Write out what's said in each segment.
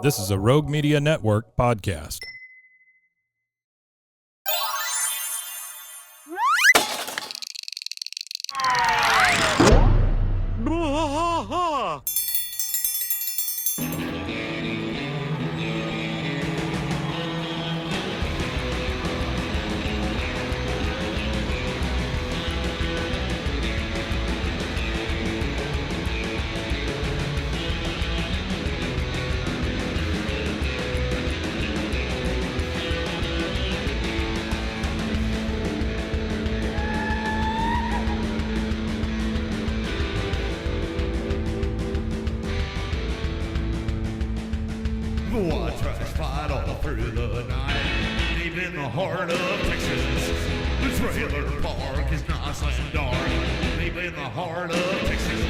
This is a Rogue Media Network podcast. I trash fight all through the night, deep in the heart of Texas. The trailer park is nice and dark, deep in the heart of Texas.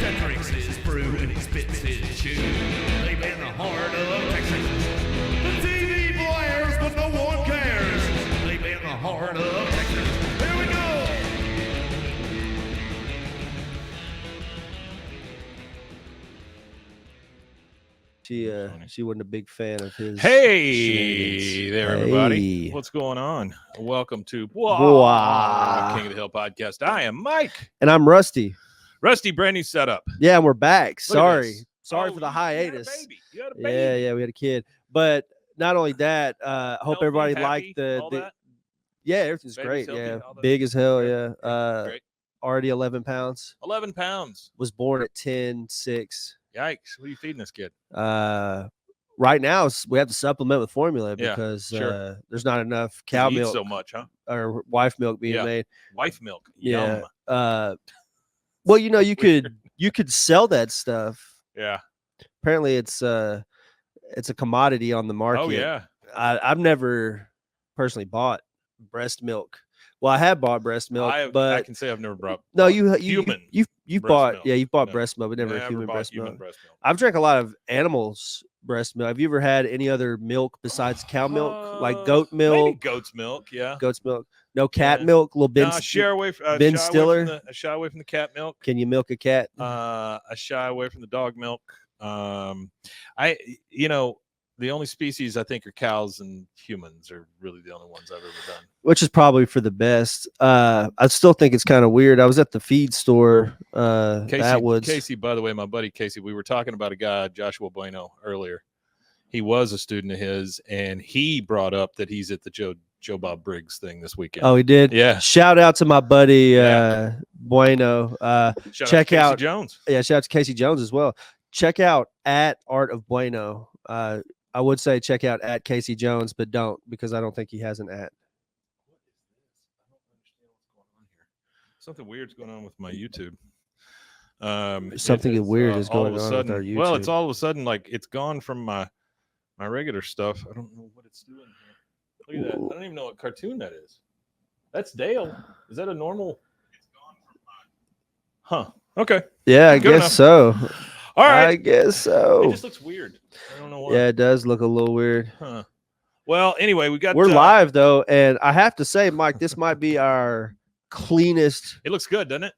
That drinks his brew and he spits his chew, deep in the heart of Texas. The TV blares, but no one cares, deep in the heart of Texas. Here we go! She wasn't a big fan of his. Hey there, everybody. Hey. What's going on? Welcome to Wah. King of the Hill podcast. I am Mike. And I'm Rusty. Rusty, brand new setup. Yeah, and we're back. Look at this. Sorry Oh, for the you hiatus. had a baby. You had a baby. Yeah, we had a kid. But not only that, hope Healthy, everybody happy, liked all the that? yeah, everything's Baby's great. healthy, Yeah, all that? big as hell. Great. Yeah, Great. already 11 pounds. 11 pounds. Was born at 10.6. Yikes. What are you feeding this kid? Right now we have to supplement with formula Yeah, because sure. there's not enough cow You eat milk so much, huh? or wife milk being Yeah. made. Wife milk. Yeah. Yum. Well, you Weird. could sell that stuff. Yeah. Apparently it's a commodity on the market. Oh, yeah. I've never personally bought breast milk. Well, I have bought breast milk, I but can say I've never brought no, you've breast bought milk. you've bought No. breast milk, but never Never human bought breast human milk. breast milk. I've drank a lot of animals breast milk. Have you ever had any other milk besides cow milk, like goat Maybe milk, goat's milk, yeah. goat's milk? No cat Yeah. milk, little Ben. No, I shy away from Ben Stiller? I shy away from the cat milk. Can you milk a cat? I shy away from the dog milk. The only species I think are cows and humans are really the only ones I've ever done. Which is probably for the best. I still think it's kind of weird. I was at the feed store, Atwoods. Casey, by the way, my buddy Casey, we were talking about a guy, Joshua Bueno, earlier. He was a student of his, and he brought up that he's at the Joe Bob Briggs thing this weekend. Oh, he did? Yeah. Shout out to my buddy Yeah. Bueno. Shout check out to Casey out Jones. Yeah, shout out to Casey Jones as well. Check out at Art of Bueno. I would say check out at Casey Jones, but don't, because I don't think he has an at. What is this? I don't understand what's going on here. Something weird's going on with my YouTube. Something weird is all going of a on sudden, with our YouTube. Well, it's all of a sudden like it's gone from my regular stuff. I don't know what it's doing here. Look at that. I don't even know what cartoon that is. That's Dale. Is that a normal? It's gone from my. Huh. Okay. Yeah, I Good guess enough. so. All right. I guess so. It just looks weird. I don't know why. Yeah, it does look a little weird. Huh. Well, anyway, We're live though, and I have to say, Mike, this might be our cleanest It looks good, doesn't it?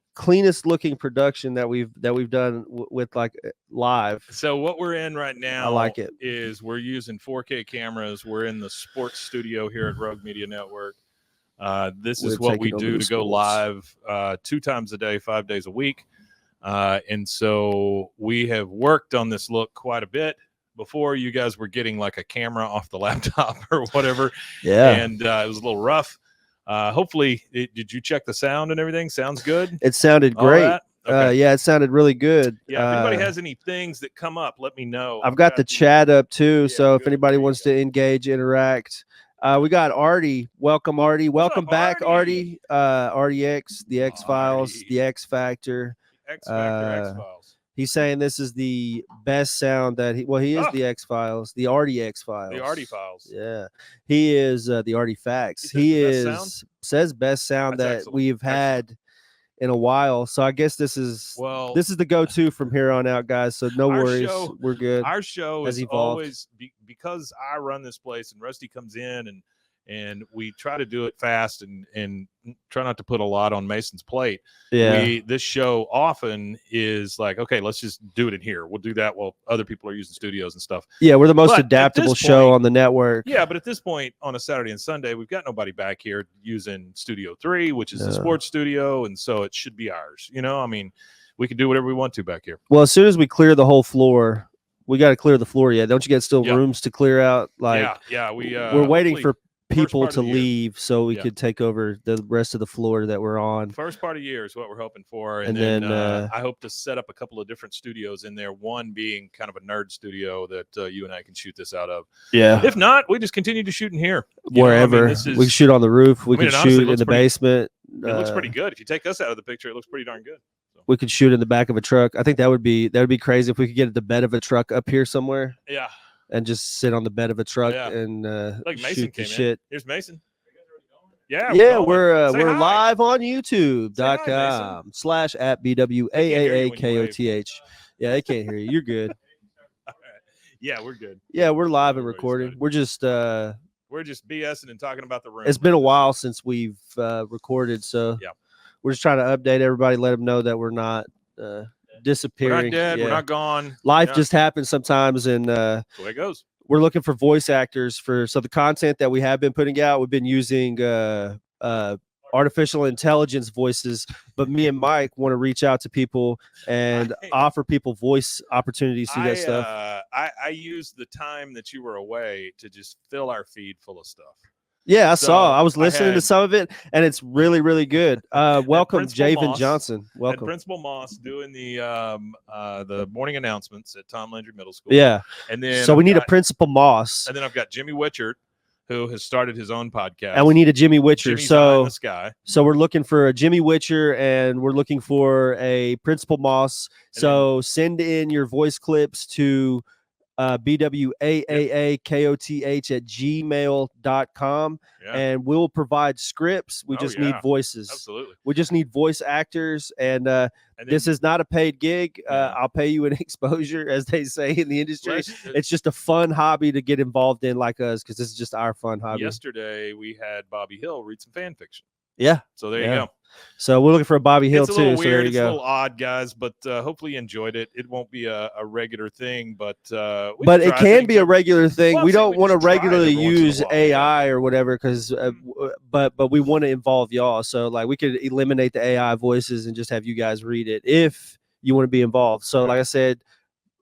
looking production that we've done with like live. So what we're in right now, I like it. Is we're using 4K cameras. We're in the sports studio here at Rogue Media Network. This is We're what we taking do over to the go sports. live 2 times a day, 5 days a week. And so we have worked on this look quite a bit. Before, you guys were getting like a camera off the laptop or whatever. Yeah. And it was a little rough. Hopefully, did you check the sound and everything? Sounds good? It sounded All great. that? Okay. Yeah, it sounded really good. Yeah, if anybody has any things that come up, let me know. I've got the chat up too, Yeah, so if good. anybody There you wants go. to engage, interact. We got Artie. Welcome, Artie. Welcome up, back, Artie? Artie. RDX, the X Files, Artie. the X Factor. X Factor, X-Files. He's saying this is the best sound that he is Ah. the X Files, the Artie X Files. The Artie Files. Yeah. He is the Artie Facts. He He says best is says best sound That's that excellent. we've had in a while. So I guess this is Well, the go-to from here on out, guys. So no Our worries. show- We're good. our show has is evolved. always because I run this place and Rusty comes in and and we try to do it fast and try not to put a lot on Mason's plate. Yeah. This show often is like, okay, let's just do it in here. We'll do that while other people are using studios and stuff. Yeah, we're the most But at adaptable this show point- on the network. Yeah, but at this point on a Saturday and Sunday, we've got nobody back here using Studio 3, which is the No. sports studio, and so it should be ours. I mean, we can do whatever we want to back here. Well, as soon as we clear the whole floor, we got to clear the floor yet. Don't you get still Yeah. rooms to clear out? Like yeah, we're waiting for people part of to the year. leave so we Yeah. could take over the rest of the floor that we're on. First part of the year is what we're hoping for, And then, then, I hope to set up a couple of different studios in there. One being kind of a nerd studio that you and I can shoot this out of. Yeah. If not, we just continue to shoot in here. Wherever. this we is- can shoot on the roof. We I mean, can it honestly shoot in looks the pretty- basement. It looks pretty good. If you take us out of the picture, it looks pretty darn good. So, We could shoot in the back of a truck. I think that would be crazy if we could get the bed of a truck up here somewhere yeah, and just sit on the bed of a truck Yeah. and like Mason shoot the came in. shit. Here's Mason. Yeah, Yeah, going. we're Say hi. live on Say hi, YouTube.com/@BWAAAKOTH. Yeah, they can't hear you. You're good. Yeah, we're good. Yeah, we're live and Everybody's recording. good. We're just We're just BSing and talking about the room. it's been a while since we've recorded, so Yeah. we're just trying to update everybody, let them know that we're not We're disappearing. not dead. Yeah. We're not gone. Life Yeah. just happens sometimes, and The way it goes. we're looking for voice actors for the content that we have been putting out. We've been using artificial intelligence voices, but me and Mike want to reach out to people and Right. offer people voice opportunities to that stuff. I used the time that you were away to just fill our feed full of stuff. Yeah, I so saw. I was I listening to had- some of it, and it's really, really good. Welcome, Principal Javen Moss- Johnson. Had Welcome. Principal Moss doing the morning announcements at Tom Landry Middle School. Yeah. and then So we I've need a got- Principal Moss, and then I've got Jimmy Witchert, who has started his own podcast. and we need a Jimmy Witcher. Jimmy's Eye in So the sky. So we're looking for a Jimmy Witcher and we're looking for a Principal Moss. And So send in your voice clips to BWAAAKOTH@gmail.com Yeah, and we'll provide scripts. We Oh, just need yeah. voices. absolutely. We just need voice actors. And And this is not a paid gig. Yeah. I'll pay you an exposure, as they say in the industry. Let's- It's just a fun hobby to get involved in like us because this is just our fun hobby. yesterday we had Bobby Hill read some fan fiction. Yeah. So there Yeah. you go. So we're looking for a Bobby Hill It's a too. little So there weird. you It's a go. little odd, guys, but hopefully you enjoyed it. It won't be a regular thing, but we But it try can things be a every- regular thing. Well, We I'm saying don't we want to just try it regularly every once in a use while, yeah. AI or whatever, because but we want to involve y'all. So like we could eliminate the AI voices and just have you guys read it if you want to be involved. So like I said,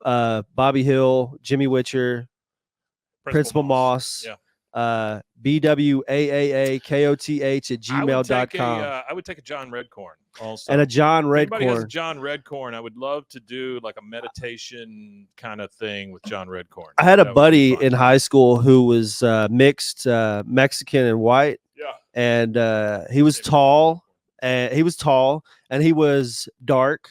Bobby Hill, Jimmy Witcher, Principal Moss, Yeah. BWAAAKOTH@gmail.com, I would take a John Redcorn also. and a John If anybody has a Redcorn. John Redcorn, I would love to do like a meditation kind of thing with John Redcorn. I had a That would be buddy fun. in high school who was mixed Mexican and white. Yeah. And he was tall, and he was dark,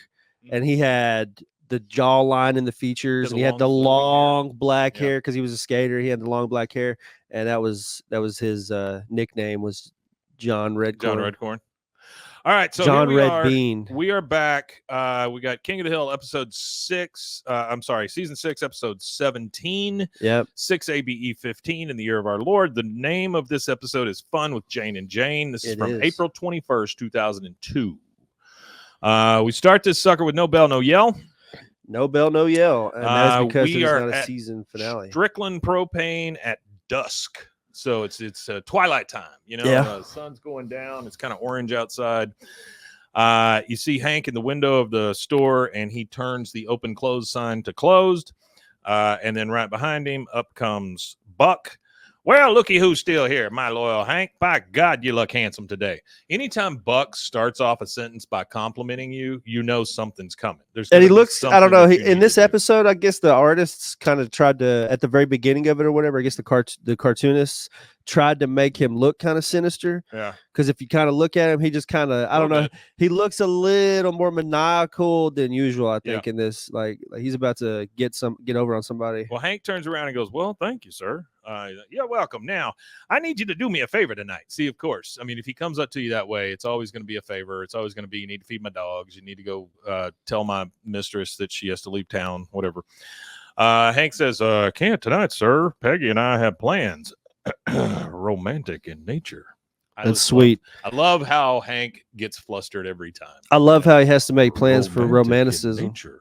and he had the jawline and the features, The and he had the long flowing hair. long black Yeah. hair because he was a skater. He had the long black hair, and that was his nickname was John Redcorn. John Redcorn. All right, so John here we Red are. Bean. We are back. We got King of the Hill, episode 6. Season 6, episode 17. Yep. 6 ABE 15 in the year of our Lord. The name of this episode is Fun with Jane and Jane. This is It from is. April 21st, 2002. We start this sucker with no bell, no yell. No bell, no yell, and that's because we there's are not a at season finale. Strickland propane at dusk. So it's twilight time, Yeah. The sun's going down. It's kind of orange outside. You see Hank in the window of the store, and he turns the open close sign to closed. And then right behind him, up comes Buck. Well, looky who's still here, my loyal Hank. By God, you look handsome today. Anytime Buck starts off a sentence by complimenting you, you know something's coming. And he looks, I don't know, he, in this episode, I guess the artists kind of tried to, at the very beginning of it or whatever, I guess the cartoonists tried to make him look kind of sinister. Yeah. Because if you kind of look at him, he just kind of, I don't know, Little he looks a little more maniacal than usual, I Yeah. think, in this. Like he's about to get over on somebody. Well, Hank turns around and goes, well, thank you, sir. You're welcome. Now, I need you to do me a favor tonight. See, of course. I mean, if he comes up to you that way, it's always going to be a favor. It's always going to be, you need to feed my dogs. You need to go tell my mistress that she has to leave town, whatever. Hank says, can't tonight, sir. Peggy and I have plans. romantic in nature. That's sweet. I love how Hank gets flustered every time. I love how he has to make plans for Romantic in romanticism. nature.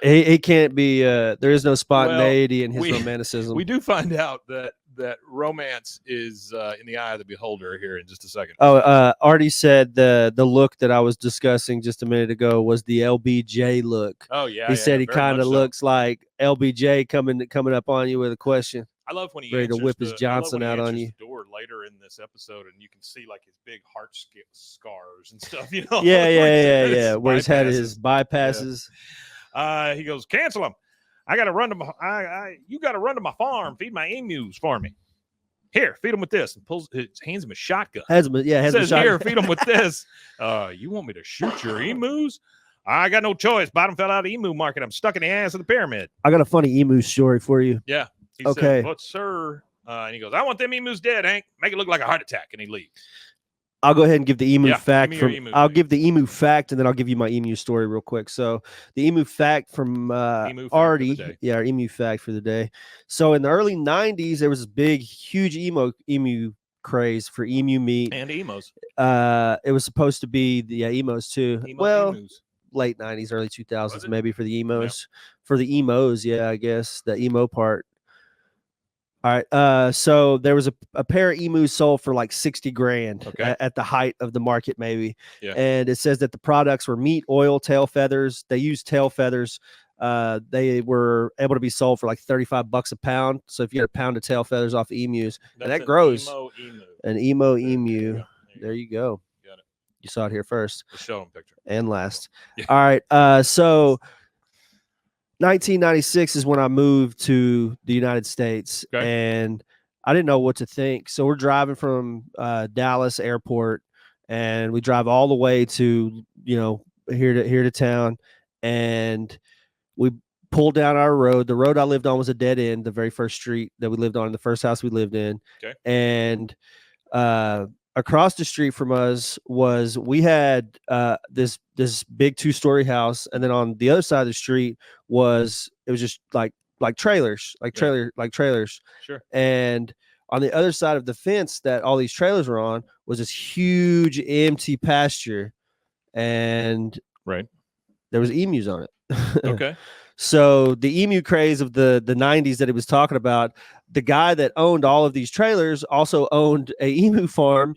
He can't be. There is no spontaneity in his romanticism. We do find out that romance is in the eye of the beholder here in just a second. Oh, Artie said the look that I was discussing just a minute ago was the LBJ look. Oh yeah, he said he kind of so. looks like LBJ coming up on you with a question. I love when he ready to whip his the, Johnson out on you. The door later in this episode, and you can see like his big heart scars and stuff. You know? Yeah. Where he's had his bypasses. Yeah. He goes, cancel him. I got to run to my. You got to run to my farm, feed my emus for me. Here, feed him with this, and hands him a shotgun. Says, here, feed him with this. You want me to shoot your emus? I got no choice. Bottom fell out of the emu market. I'm stuck in the ass of the pyramid. I got a funny emu story for you. Yeah. He okay. said, but sir, and he goes, I want them emus dead, Hank. Make it look like a heart attack, and he leaves. I'll go ahead and give the emu fact I'll give the emu fact, and then I'll give you my emu story real quick. So the emu fact from Artie, our emu fact for the day. So in the early 90s, there was this big, huge emu craze for emu meat and emos. It was supposed to be the emos too. Emus. Late 90s, early 2000s, maybe for the emos. Yeah. For the emos, yeah, I guess the emo part. All right. So there was a pair of emus sold for like 60 grand at the height of the market, maybe. Yeah. And it says that the products were meat, oil, tail feathers. They used tail feathers. They were able to be sold for like $35 a pound. So if you get a pound of tail feathers off of emus, and that grows. An emo emu. There you go. Got it. You saw it here first. The show them picture. And last. Yeah. All right. So 1996 is when I moved to the United States, and I didn't know what to think. So we're driving from Dallas airport, and we drive all the way to here to town, and we pulled down our road. The road I lived on was a dead end. The very first street that we lived on, the first house we lived in, and across the street from us we had this big 2-story house, and then on the other side of the street it was just like trailers, trailers. Sure. And on the other side of the fence that all these trailers were on was this huge empty pasture, and there was emus on it. Okay. So the emu craze of the 90s that he was talking about, the guy that owned all of these trailers also owned a emu farm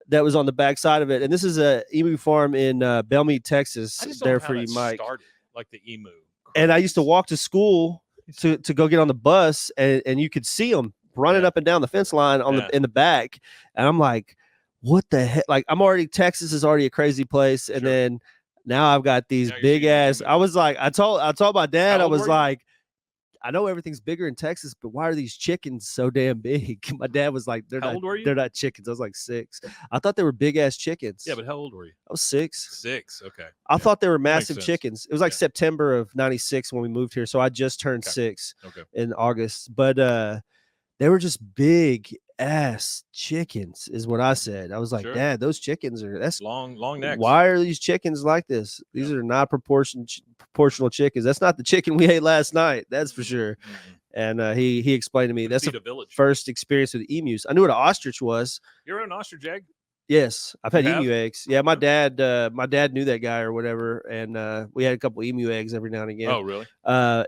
that was on the back side of it. And this is a emu farm in Belmead, Texas. There for you, Mike. Started, like the emu craze. And I used to walk to school to go get on the bus, and you could see them running up and down the fence line in the back. And I'm like, what the heck? Like, Texas is already a crazy place. And then now I've got these big ass. I was like, I told my dad, I was like, I know everything's bigger in Texas, but why are these chickens so damn big? My dad was like, they're not chickens. I was like 6. I thought they were big ass chickens. Yeah, but how old were you? I was 6. 6. Okay. I thought they were massive chickens. It was like September of 96 when we moved here. So I just turned 6 in August, but they were just big ass chickens is what I said. I was like, Dad, those chickens that's long necks. Why are these chickens like this? These are not proportional chickens. That's not the chicken we ate last night. That's for sure. Mm-hmm. And he explained to me that's the first experience with emus. I knew what an ostrich was. You're an ostrich egg? Yes, I've had emu eggs. Yeah, my dad knew that guy or whatever, and we had a couple emu eggs every now and again. Oh, really?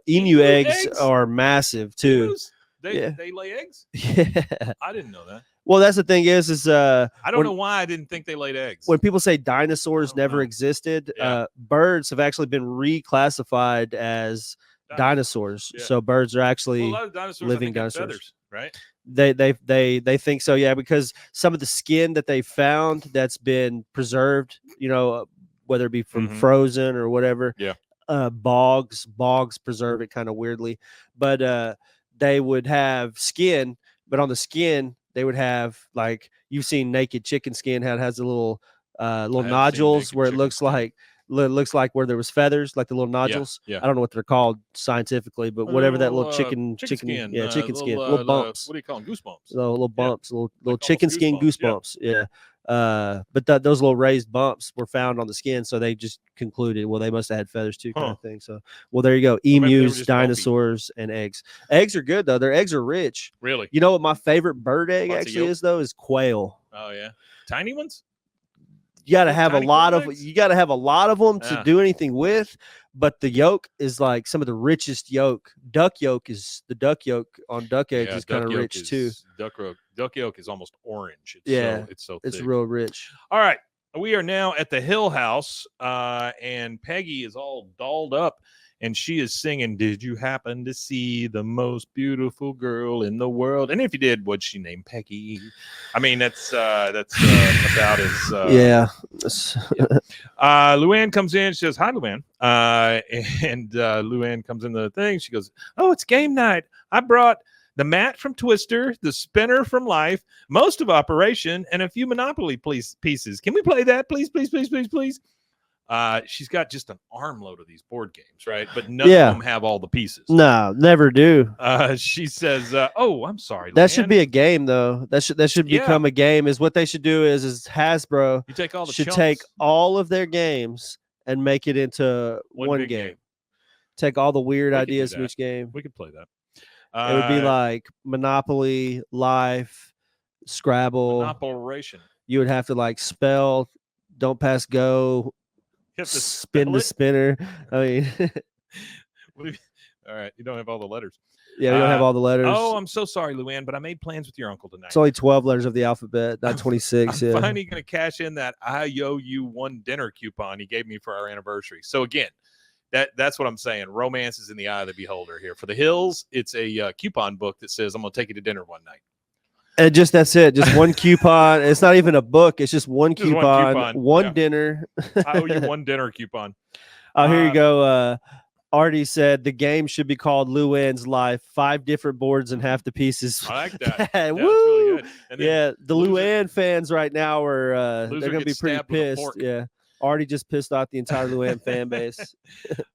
Emu eggs are massive too. Emus? They lay eggs? Yeah. I didn't know that. Well, that's the thing is I don't know why I didn't think they laid eggs. When people say dinosaurs never existed, birds have actually been reclassified as dinosaurs. Yeah. So birds are actually a lot of dinosaurs living dinosaurs. Feathers, right? They think so, yeah, because some of the skin that they found that's been preserved, whether it be from frozen or whatever. Yeah. Bogs preserve it kind of weirdly, but they would have skin, but on the skin they would have, like, you've seen naked chicken skin, how it has a little nodules where it looks like where there was feathers, like the little nodules. Yeah. I don't know what they're called scientifically, but whatever that little chicken skin, chicken skin, little bumps. What do you call them? Goosebumps. Little bumps, little chicken skin goosebumps. Yeah. But those little raised bumps were found on the skin, so they just concluded, well, they must have had feathers too, kind of thing. So, well, there you go. maybe they were Emus, just bumpy. dinosaurs, and eggs. Eggs are good though. Their eggs are rich. Really? You know what my favorite bird egg Lots of actually yolk? is though? Is quail. Oh yeah, tiny ones. You got to Little have a tiny lot quail of eggs? you got to have a lot of them to Yeah. do anything with. But the yolk is like some of the richest yolk. Duck yolk on duck eggs is kind of rich too. Duck yolk is almost orange. It's Yeah, it's so It's thick. real rich. All right, we are now at the Hill House, and Peggy is all dolled up, and she is singing, "Did you happen to see the most beautiful girl in the world?" And if you did, what's she named? Peggy. I mean, that's about as Yeah. Luanne comes in. She says, "Hi, Luanne." And Luanne comes in the thing. She goes, "Oh, it's game night. I brought the mat from Twister, the spinner from Life, most of Operation, and a few Monopoly pieces. Can we play that, please, please, please, please, please?" She's got just an armload of these board games, right? But none of them have all the pieces. No, never do. She says, "Oh, I'm sorry, That Luanne. should be a game though. That should become a game. Is what they should do is Hasbro You take all the should chunks, take all of their games and make it into one big game. Take all the weird We could do ideas from that. each game. We could play that. It would be like Monopoly, Life, Scrabble. Operation. You would have to like spell, don't pass go, You have to spin spell the it? spinner. I mean, All right, you don't have all the letters. yeah, we don't have all the letters. Oh, I'm so sorry, Luanne, but I made plans with your uncle tonight. It's only 12 letters of the alphabet, not 26. I'm Yeah. finally going to cash in that I owe you one dinner coupon he gave me for our anniversary. So again, that's what I'm saying. Romance is in the eye of the beholder here. For the Hills, it's a coupon book that says I'm going to take you to dinner one night. And that's it. Just one coupon. It's not even a book. It's just one Just coupon, one yeah. dinner. I owe you one dinner coupon. Oh, here you go. Artie said the game should be called Luanne's Life. 5 different boards and half the pieces. I like that. Yeah, That's really good. And then yeah, the Loser- Luanne fans right now are Loser they're gonna be gets pretty stabbed with a pissed. fork. Yeah. Artie just pissed off the entire Luanne fan base.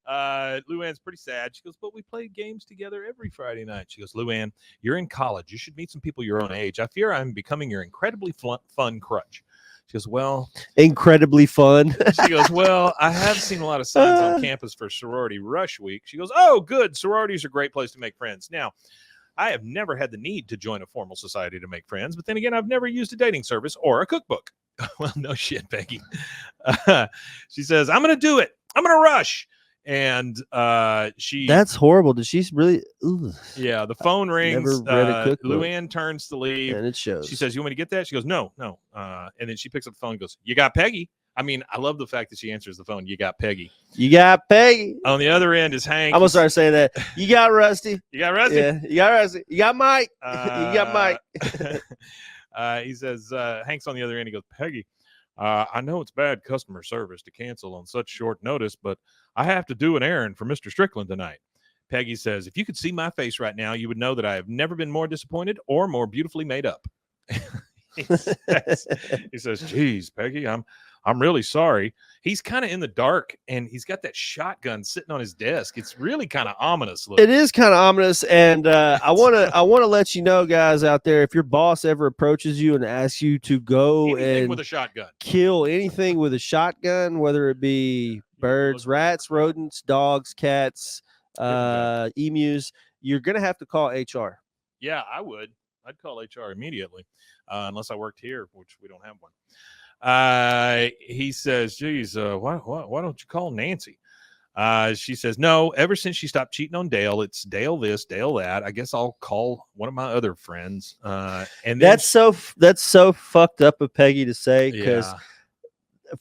Luann's pretty sad. She goes, "But we play games together every Friday night." She goes, "Luanne, you're in college. You should meet some people your own age. I fear I'm becoming your incredibly fun crutch." She goes, "Well," Incredibly fun. she goes, "Well, I have seen a lot of signs on campus for sorority rush week." She goes, "Oh, good. Sororities are a great place to make friends." Now, I have never had the need to join a formal society to make friends, but then again, I've never used a dating service or a cookbook. Well, no shit, Peggy. She says, "I'm going to do it. I'm going to rush." And That's horrible. Did she really? Ugh. Yeah, the phone rings. Never read a cookbook. Luanne turns to leave. And it shows. She says, "You want me to get that?" She goes, No. And then she picks up the phone and goes, "You got Peggy?" I mean, I love the fact that she answers the phone. "You got Peggy." You got Peggy. On the other end is Hank. I'm gonna start saying that. You got Rusty. You got Rusty? Yeah, you got Rusty. You got Mike. You got Mike. He says, Hank's on the other end. He goes, "Peggy, I know it's bad customer service to cancel on such short notice, but I have to do an errand for Mr. Strickland tonight." Peggy says, "If you could see my face right now, you would know that I have never been more disappointed or more beautifully made up." He says, "Geez, Peggy, I'm really sorry." He's kind of in the dark, and he's got that shotgun sitting on his desk. It's really kind of ominous looking. It is kind of ominous, and I want to let you know, guys out there, if your boss ever approaches you and asks you to go Anything and with a shotgun. kill anything with a shotgun, whether it be birds, rats, rodents, dogs, cats, emus, you're gonna have to call HR. Yeah, I would. I'd call HR immediately, unless I worked here, which we don't have one. He says, "Geez, why don't you call Nancy?" She says, "No, ever since she stopped cheating on Dale, it's Dale this, Dale that. I guess I'll call one of my other friends." And that's so fucked up of Peggy to say, because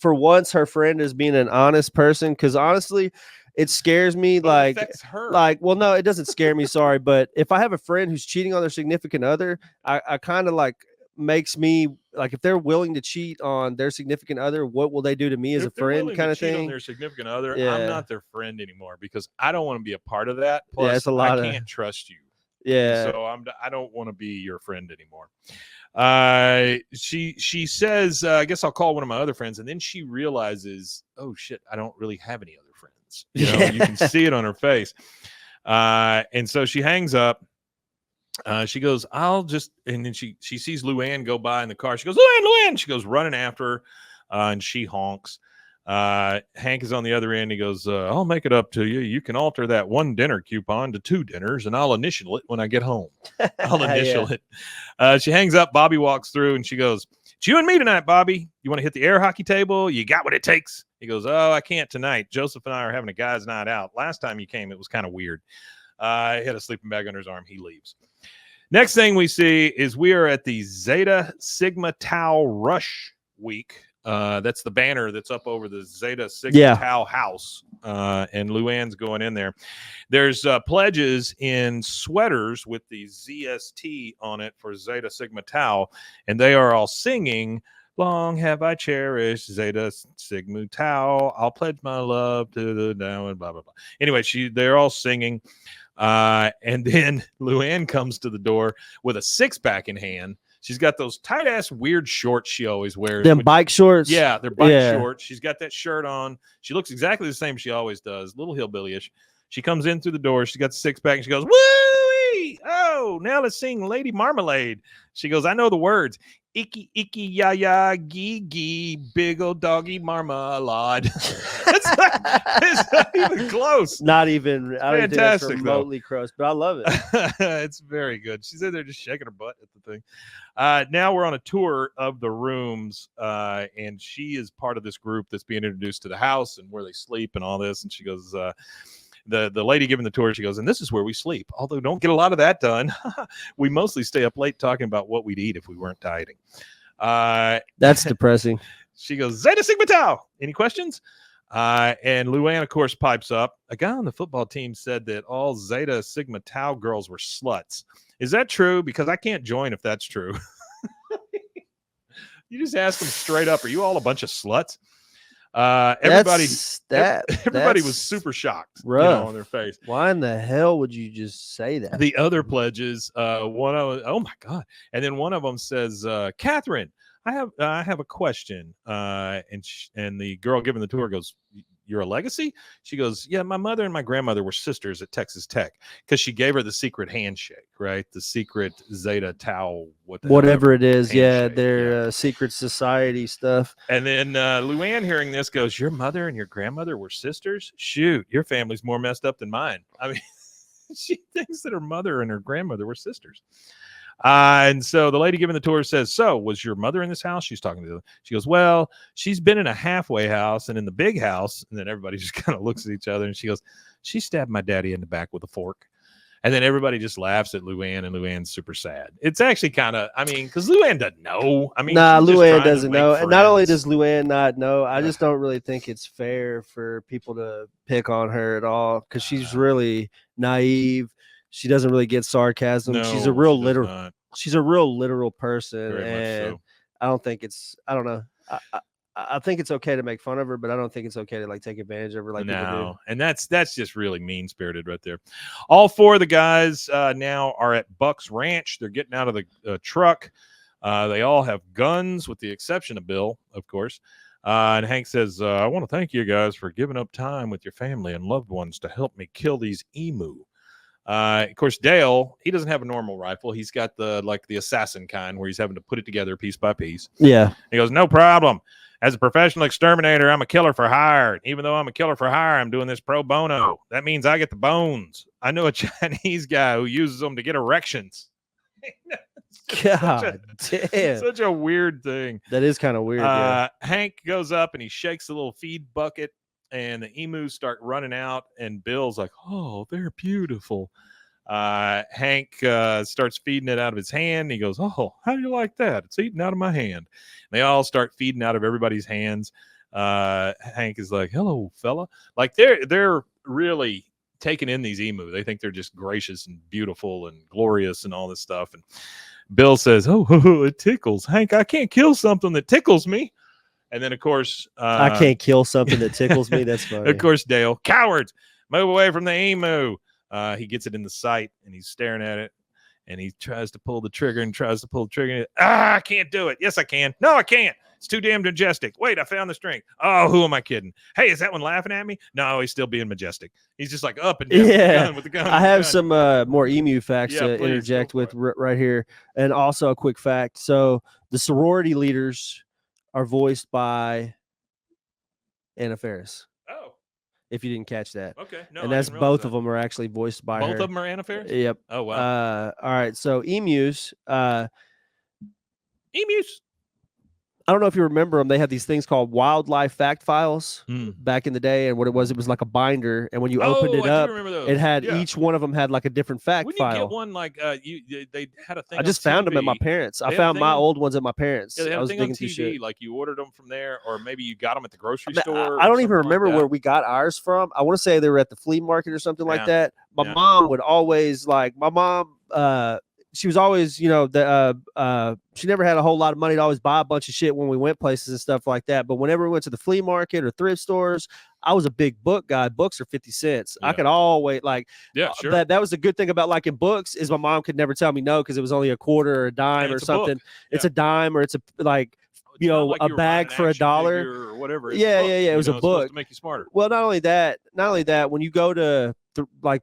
for once her friend is being an honest person. Because honestly, it scares me. But it affects her. Well, no, it doesn't scare me. Sorry, but if I have a friend who's cheating on their significant other, I kind of like makes me like, if they're willing to cheat on their significant other, what will they do to me as a friend, kind of thing? On their significant other, Yeah. I'm not their friend anymore because I don't want to be a part of that. Plus, Yeah, it's a lot I of- can't trust you. Yeah. So I don't want to be your friend anymore. She says, "I guess I'll call one of my other friends," and then she realizes, "Oh shit, I don't really have any other friends." You know, you can see it on her face. And so she hangs up. She goes, I'll just, and then she sees Luanne go by in the car. She goes, Luanne. She goes running after her, and she honks. Hank is on the other end. He goes, I'll make it up to you. You can alter that 1 dinner coupon to 2 dinners, and I'll initial it when I get home. I'll initial it. She hangs up. Bobby walks through, and she goes, it's you and me tonight, Bobby. You want to hit the air hockey table? You got what it takes. He goes, oh, I can't tonight. Joseph and I are having a guys' night out. Last time you came, it was kind of weird. He had a sleeping bag under his arm. He leaves. Next thing we see is we are at the Zeta Sigma Tau Rush Week. That's the banner that's up over the Zeta Sigma Tau house. And Luann's going in there. There's pledges in sweaters with the ZST on it for Zeta Sigma Tau. And they are all singing, long have I cherished Zeta Sigma Tau. I'll pledge my love to the now and blah, blah, blah. Anyway, they're all singing. And then Luanne comes to the door with a 6-pack in hand. She's got those tight ass weird shorts she always wears. Them bike shorts. Yeah, they're bike shorts. She's got that shirt on. She looks exactly the same she always does. Little hillbilly-ish. She comes in through the door. She's got the 6-pack and she goes, woo! Oh, now let's sing Lady Marmalade. She goes, I know the words. Icky, icky, ya, ya, gee, gee, big old doggy marmalade. It's not even close. Not even. I don't think that's remotely close, but I love it. It's very good. She's in there just shaking her butt at the thing. Now we're on a tour of the rooms, and she is part of this group that's being introduced to the house and where they sleep and all this. And she goes, the lady giving the tour, she goes, and this is where we sleep. Although don't get a lot of that done. We mostly stay up late talking about what we'd eat if we weren't dieting. That's depressing. She goes, Zeta Sigma Tau. Any questions? And Luanne, of course, pipes up. A guy on the football team said that all Zeta Sigma Tau girls were sluts. Is that true? Because I can't join if that's true. You just ask them straight up, are you all a bunch of sluts? Everybody was super shocked, on their face. Why in the hell would you just say that? The other pledges, oh my God. And then one of them says, Catherine, I have a question. And the girl giving the tour goes, you're a legacy? She goes, yeah, my mother and my grandmother were sisters at Texas Tech, because she gave her the secret handshake, right? The secret Zeta Tau, whatever it is. Yeah, their secret society stuff. And then Luanne, hearing this, goes, your mother and your grandmother were sisters? Shoot, your family's more messed up than mine. I mean, she thinks that her mother and her grandmother were sisters. And so the lady giving the tour says, so was your mother in this house? She's talking to them. She goes, well, she's been in a halfway house and in the big house. And then everybody just kind of looks at each other. And she goes, she stabbed my daddy in the back with a fork. And then everybody just laughs at Luanne, and Luanne's super sad. It's actually kind of, I mean, because Luanne doesn't know. I mean, Luanne doesn't know. And not only does Luanne not know, I just don't really think it's fair for people to pick on her at all, because she's really naive. She doesn't really get sarcasm. No, she's a real literal. She's a real literal person, Very and much so. I don't think it's. I don't know. I think it's okay to make fun of her, but I don't think it's okay to take advantage of her like people do. And that's just really mean spirited right there. All 4 of the guys now are at Buck's Ranch. They're getting out of the truck. They all have guns, with the exception of Bill, of course. And Hank says, I want to thank you guys for giving up time with your family and loved ones to help me kill these emu. Of course, Dale, he doesn't have a normal rifle. He's got the assassin kind, where he's having to put it together piece by piece. Yeah. He goes, no problem. As a professional exterminator, I'm a killer for hire. Even though I'm a killer for hire, I'm doing this pro bono. That means I get the bones. I know a Chinese guy who uses them to get erections. God damn. Such a weird thing. That is kind of weird. Hank goes up and he shakes the little feed bucket, and the emus start running out, and Bill's like, oh, they're beautiful. Hank starts feeding it out of his hand. He goes, oh, how do you like that? It's eating out of my hand. And they all start feeding out of everybody's hands. Hank is like, hello, fella. Like they're really taking in these emu. They think they're just gracious and beautiful and glorious and all this stuff. And Bill says, oh, it tickles. Hank, I can't kill something that tickles me. And then, of course, I can't kill something that tickles me. That's funny. Of course, Dale, cowards, move away from the emu. He gets it in the sight, and he's staring at it, and he tries to pull the trigger and I can't do it. Yes, I can. No, I can't. It's too damn majestic. Wait, I found the string. Oh, who am I kidding? Hey, is that one laughing at me? No, he's still being majestic. He's just like up and down with the gun. I have some more emu facts to please, interject with right here, and also a quick fact. So the sorority leaders are voiced by Anna Faris. Oh, if you didn't catch that. okay. No, and that's both of them are actually voiced by both her. of them are Anna Faris? Yep. Oh, wow. All right. So emus. Emus. I don't know if you remember them. They had these things called wildlife fact files back in the day, and what it was like a binder. And when you opened it up, it had each one of them had like a different fact Wouldn't file. You get one like they had a thing. I just found them at my parents. I found my old ones at my parents. Yeah, they had I was a thing on digging TV, through shit. like you ordered them from there, or maybe you got them at the grocery store. I don't even remember where we got ours from. I want to say they were at the flea market or something like that. My mom would always she was always, she never had a whole lot of money to always buy a bunch of shit when we went places and stuff like that. But whenever we went to the flea market or thrift stores, I was a big book guy. Books are 50 cents. I could always sure. That was the good thing about liking books is my mom could never tell me no because it was only a quarter or a dime or something. It's a dime or it's a bag for $1 or whatever. It was a book to make you smarter. Well, not only that, when you go to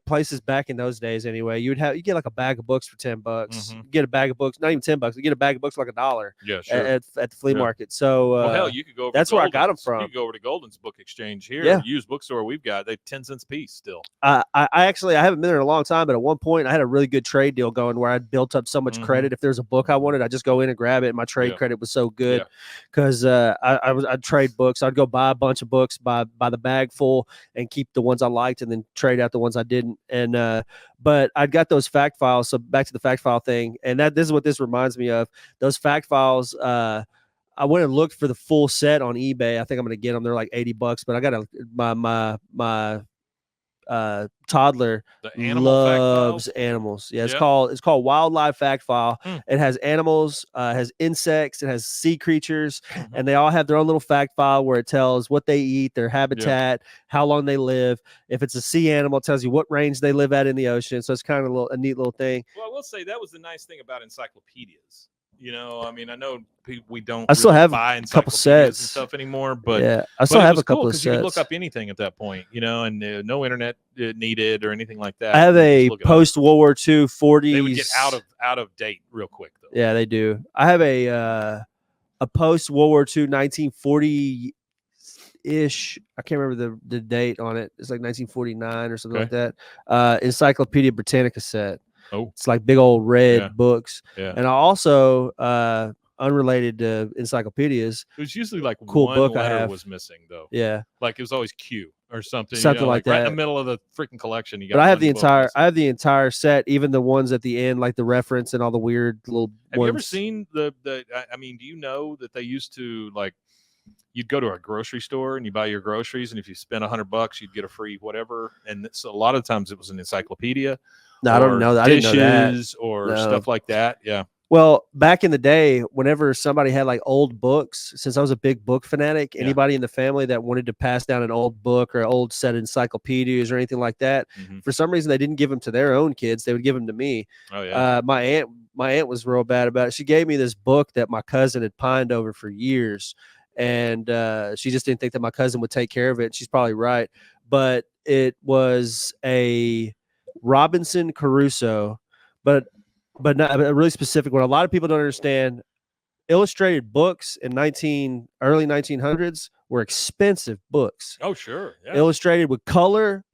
places back in those days anyway, you get like a bag of books for $10. You get a bag of books, not even $10. You get a bag of books for like $1. Yeah, sure. At the flea market. So hell, you could go over that's where I got them from. You could go over to Golden's Book Exchange here, used bookstore we've got. They 10 cents a piece still. I haven't been there in a long time, but at one point I had a really good trade deal going where I'd built up so much credit. If there's a book I wanted, I'd just go in and grab it, and my trade credit was so good because I'd trade books. I'd go buy a bunch of books, buy the bag full, and keep the ones I liked, and then trade out the ones I didn't. And but I'd got those fact files. So back to the fact file thing, and this is what this reminds me of. Those fact files. I went and looked for the full set on eBay. I think I'm gonna get them. They're like $80, but I got my toddler loves animals. Yeah, it's called Wildlife Fact File. It has animals, has insects, it has sea creatures, and they all have their own little fact file where it tells what they eat, their habitat, how long they live. If it's a sea animal, it tells you what range they live at in the ocean. So it's kind of a neat little thing. Well, I will say that was the nice thing about encyclopedias. I mean, I know we don't. I still have buy a couple sets and stuff anymore, but I still have a couple of sets. You could look up anything at that point, and no internet needed or anything like that. I have a post World War II 40s. They would get out of date real quick, though. Yeah, they do. I have a post World War II 1940 ish. I can't remember the date on it. It's like 1949 or something like that. Encyclopedia Britannica set. Oh, it's like big old red books. Yeah. And I also, unrelated to encyclopedias, it was usually like cool one book letter I have was missing though. Yeah. Like it was always Q or something. Something like that. Right in the middle of the freaking collection. But I have the entire set, even the ones at the end, like the reference and all the weird little Have ones. you ever seen I mean, do you know that they used to you'd go to a grocery store and you buy your groceries, and if you spend $100, you'd get a free whatever. And so a lot of times it was an encyclopedia. No, I don't know that. I didn't know that. Or stuff like that. Yeah. Well, back in the day, whenever somebody had like old books, since I was a big book fanatic, anybody in the family that wanted to pass down an old book or an old set of encyclopedias or anything like that, for some reason they didn't give them to their own kids. They would give them to me. Oh yeah. My aunt was real bad about it. She gave me this book that my cousin had pined over for years, and she just didn't think that my cousin would take care of it. She's probably right, but it was a Robinson Crusoe, but not a really specific one. A lot of people don't understand. Illustrated books in early 1900s were expensive books. Oh sure, yeah. Illustrated with color,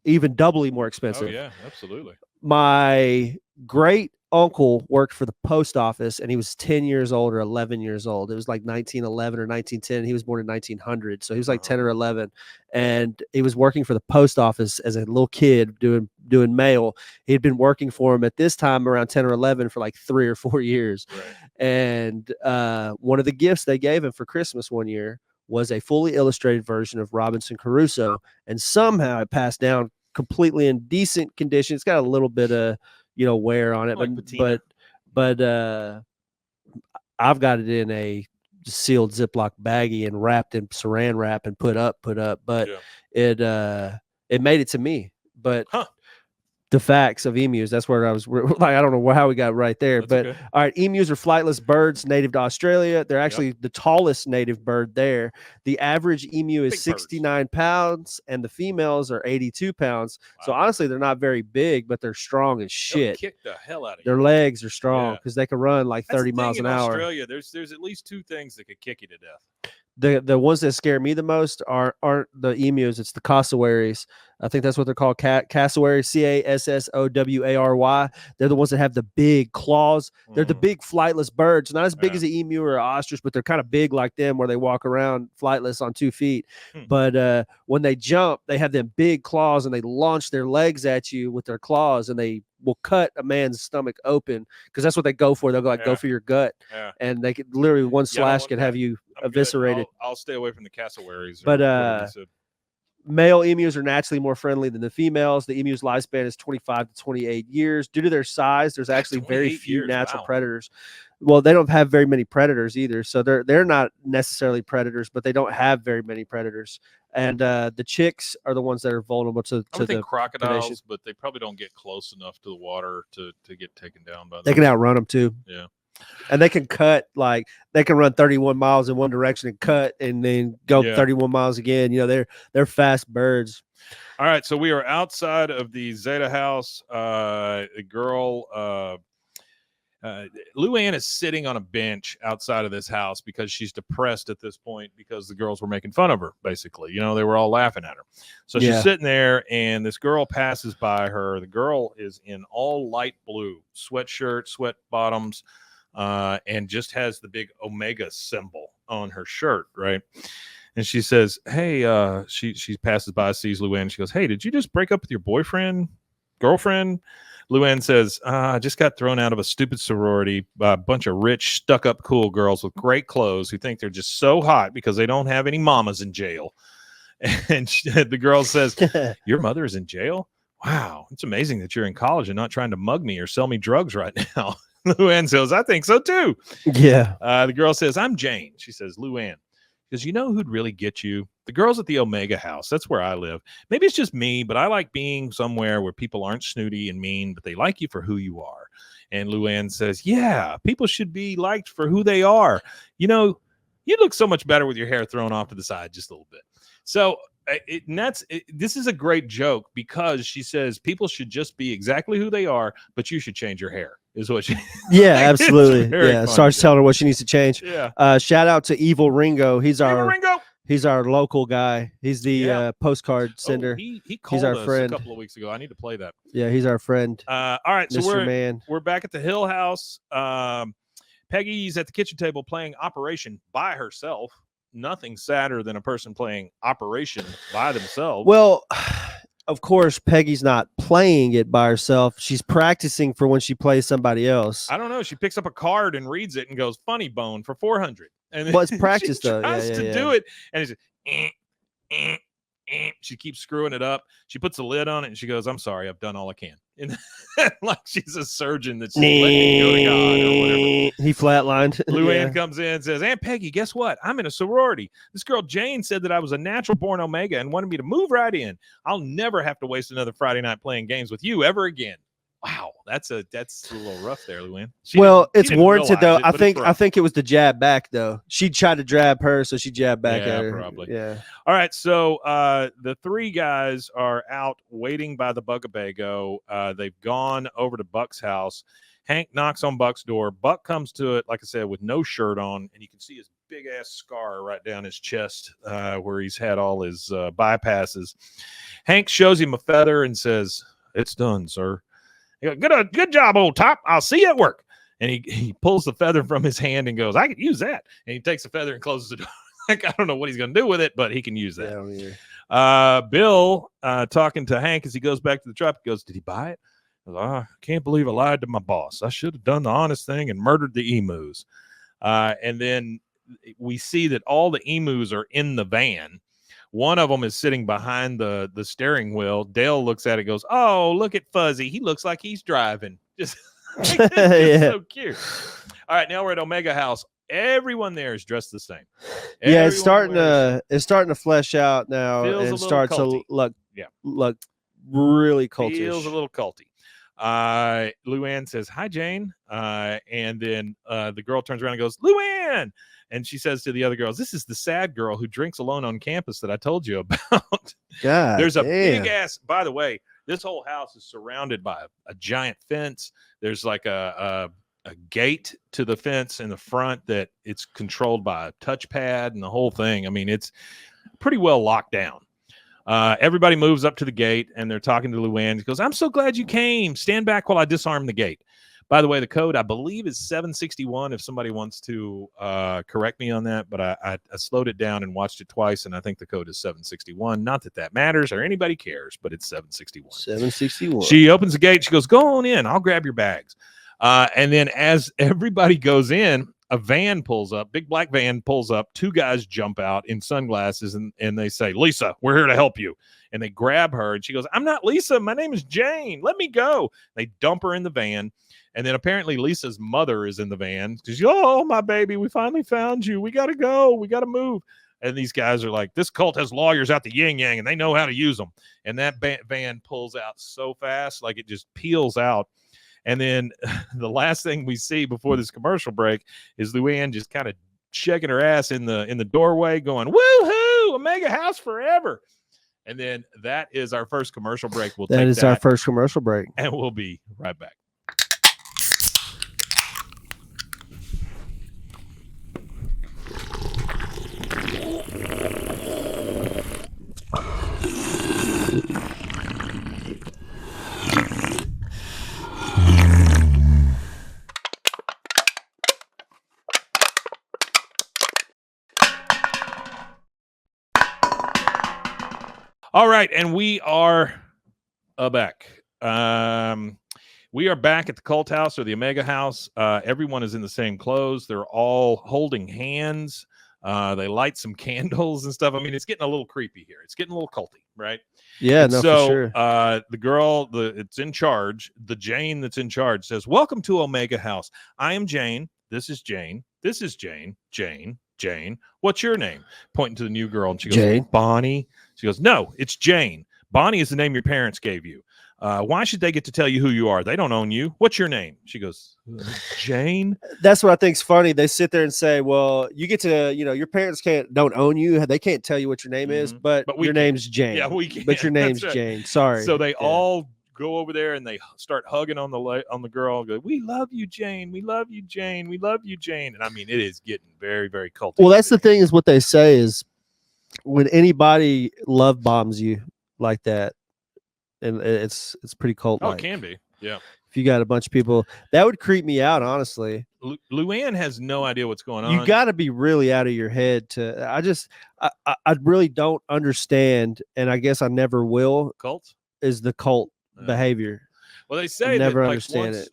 even doubly more expensive. Oh yeah, absolutely. My great uncle worked for the post office, and he was 10 years old or 11 years old. It was like 1911 or 1910. He was born in 1900, so he was like 10 or 11, and he was working for the post office as a little kid doing mail. He had been working for him at this time around 10 or 11 for like 3 or 4 years. Right. And one of the gifts they gave him for Christmas one year was a fully illustrated version of Robinson Crusoe, and somehow it passed down completely in decent condition. It's got a little bit of wear on it, but I've got it in a sealed Ziploc baggie and wrapped in saran wrap and put up, but it made it to me. But the facts of emus. That's where I was like, I don't know how we got right there, That's but okay. all right. Emus are flightless birds native to Australia. They're actually the tallest native bird there. The average emu is Big birds. 69 pounds and the females are 82 pounds. So Wow. honestly, they're not very big, but they're strong as They'll shit. kick the hell out of you. Their legs are strong Yeah. because they can run like That's 30 the thing miles in an hour. Australia, there's at least 2 things that could kick you to death. The ones that scare me the most aren't the emus. It's the cassowaries. I think that's what they're called. Cassowaries, Cassowary. They're the ones that have the big claws. They're the big flightless birds, not as big as an emu or an ostrich, but they're kind of big like them, where they walk around flightless on 2 feet. But when they jump, they have them big claws and they launch their legs at you with their claws, and they will cut a man's stomach open because that's what they go for. They'll go for your gut, and they could literally one slash can have you eviscerated. I'll stay away from the cassowaries. But male emus are naturally more friendly than the females. The emu's lifespan is 25 to 28 years. Due to their size, there's actually very few natural predators. Well, they don't have very many predators either, so they're not necessarily predators, but they don't have very many predators. And the chicks are the ones that are vulnerable to the crocodiles, predation. but they probably don't get close enough to the water to get taken down by them. They can outrun them too. Yeah. And they can cut, like they can run 31 miles in one direction and cut and then go 31 miles again. You know, they're fast birds. All right. So we are outside of the Zeta house. A girl, Luanne is sitting on a bench outside of this house because she's depressed at this point because the girls were making fun of her, basically. You know, they were all laughing at her. So she's sitting there and this girl passes by her. The girl is in all light blue, sweatshirt, sweat bottoms, and just has the big Omega symbol on her shirt, right? And she says, hey, she passes by, sees Luanne. She goes, hey, did you just break up with your boyfriend, girlfriend? Luanne says, I just got thrown out of a stupid sorority by a bunch of rich, stuck-up cool girls with great clothes who think they're just so hot because they don't have any mamas in jail. And the girl says, your mother is in jail? Wow, it's amazing that you're in college and not trying to mug me or sell me drugs right now. Luanne says, I think so too. Yeah. The girl says, I'm Jane. She says, Luanne. Because you know who'd really get you? The girls at the Omega house. That's where I live. Maybe it's just me, but I like being somewhere where people aren't snooty and mean, but they like you for who you are. And Luanne says, yeah, people should be liked for who they are. You know, you look so much better with your hair thrown off to the side just a little bit. So this is a great joke because she says people should just be exactly who they are, but you should change your hair. Is what she yeah, absolutely. Yeah, starts telling her what she needs to change. Yeah. Shout out to Evil Ringo. He's Evil Ringo. He's our local guy. He's the postcard sender. He called our us friend a couple of weeks ago. I need to play that. Yeah, he's our friend. All right, so Mr. we're back at the Hill house. Peggy's at the kitchen table playing Operation by herself. Nothing sadder than a person playing Operation by themselves. Well, of course, Peggy's not playing it by herself. She's practicing for when she plays somebody else. I don't know. She picks up a card and reads it and goes, funny bone for 400. And then well, it's practice, she though. tries to do it. And it's she keeps screwing it up. She puts a lid on it and she goes, I'm sorry, I've done all I can. And like she's a surgeon that's just letting it go to God or whatever. He flatlined. Luanne comes in and says, Aunt Peggy, guess what? I'm in a sorority. This girl Jane said that I was a natural born Omega and wanted me to move right in. I'll never have to waste another Friday night playing games with you ever again. Wow, that's a little rough there, Luanne. It's warranted though. I think it was the jab back though. She tried to jab her, so she jabbed back at her. Probably. Yeah. All right, so the 3 guys are out waiting by the Bugabago. They've gone over to Buck's house. Hank knocks on Buck's door. Buck comes to it, like I said, with no shirt on, and you can see his big ass scar right down his chest where he's had all his bypasses. Hank shows him a feather and says, "It's done, sir." Good job, old top. I'll see you at work. And he pulls the feather from his hand and goes, I could use that. And he takes the feather and closes the door. Like, I don't know what he's going to do with it, but he can use that. Bill, talking to Hank as he goes back to the truck, goes, did he buy it? Goes, I can't believe I lied to my boss. I should have done the honest thing and murdered the emus. And then we see that all the emus are in the van. One of them is sitting behind the steering wheel. Dale looks at it and goes, oh, look at Fuzzy. He looks like he's driving. Just so cute. All right, now we're at Omega House. Everyone there is dressed the same. It's starting to flesh out now and start to look really cultish. Feels a little culty. Luanne says, "Hi, Jane," and then the girl turns around and goes, "Luanne," and she says to the other girls, "This is the sad girl who drinks alone on campus that I told you about." God, there's a damn. big ass. By the way, this whole house is surrounded by a giant fence. There's like a gate to the fence in the front that it's controlled by a touchpad and the whole thing. I mean, it's pretty well locked down. Everybody moves up to the gate and they're talking to Luanne. She goes, "I'm so glad you came. Stand back while I disarm the gate." By the way, the code, I believe, is 761 if somebody wants to correct me on that, but I slowed it down and watched it twice, and I think the code is 761. Not that that matters or anybody cares, but it's 761. 761. She opens the gate. She goes, "Go on in. I'll grab your bags." And then as everybody goes in, a van pulls up, big black van pulls up. Two guys jump out in sunglasses and they say, "Lisa, we're here to help you." And they grab her and she goes, "I'm not Lisa. My name is Jane. Let me go." They dump her in the van. And then apparently Lisa's mother is in the van. She's, "Oh, my baby, we finally found you. We got to go. We got to move." And these guys are like, "This cult has lawyers out the yin yang and they know how to use them." And that van pulls out so fast, like it just peels out. And then the last thing we see before this commercial break is Luanne just kind of shaking her ass in the doorway going, "Woohoo, Omega House forever." And then that is our first commercial break. That is our first commercial break. And we'll be right back. All right, and we are back. We are back at the Cult House or the Omega House. Everyone is in the same clothes. They're all holding hands. They light some candles and stuff. I mean, it's getting a little creepy here. It's getting a little culty, right? Yeah, and no, so, for sure. The girl, it's in charge, the Jane that's in charge says, "Welcome to Omega House. I am Jane. This is Jane. This is Jane. Jane. What's your name?" Pointing to the new girl. And she goes, Jane. "Bonnie." She goes, "No, it's Jane. Bonnie is the name your parents gave you. Why should they get to tell you who you are? They don't own you. What's your name?" She goes, "Jane." That's what I think's funny. They sit there and say, "Well, you get to, your parents don't own you. They can't tell you what your name is, but we your can. name's Jane. Yeah, we can. But your That's name's right. Jane. Sorry." So they all go over there and they start hugging on the girl and go, "We love you, Jane. We love you, Jane. We love you, Jane." And I mean, it is getting very, very culty. Well, that's the thing is what they say is when anybody love bombs you like that, and it's pretty cult. Oh, it can be. Yeah. If you got a bunch of people, that would creep me out, honestly. Luanne has no idea what's going on. You got to be really out of your head to. I really don't understand, and I guess I never will. Cults Is the cult behavior? Well, they say never that, like, understand it.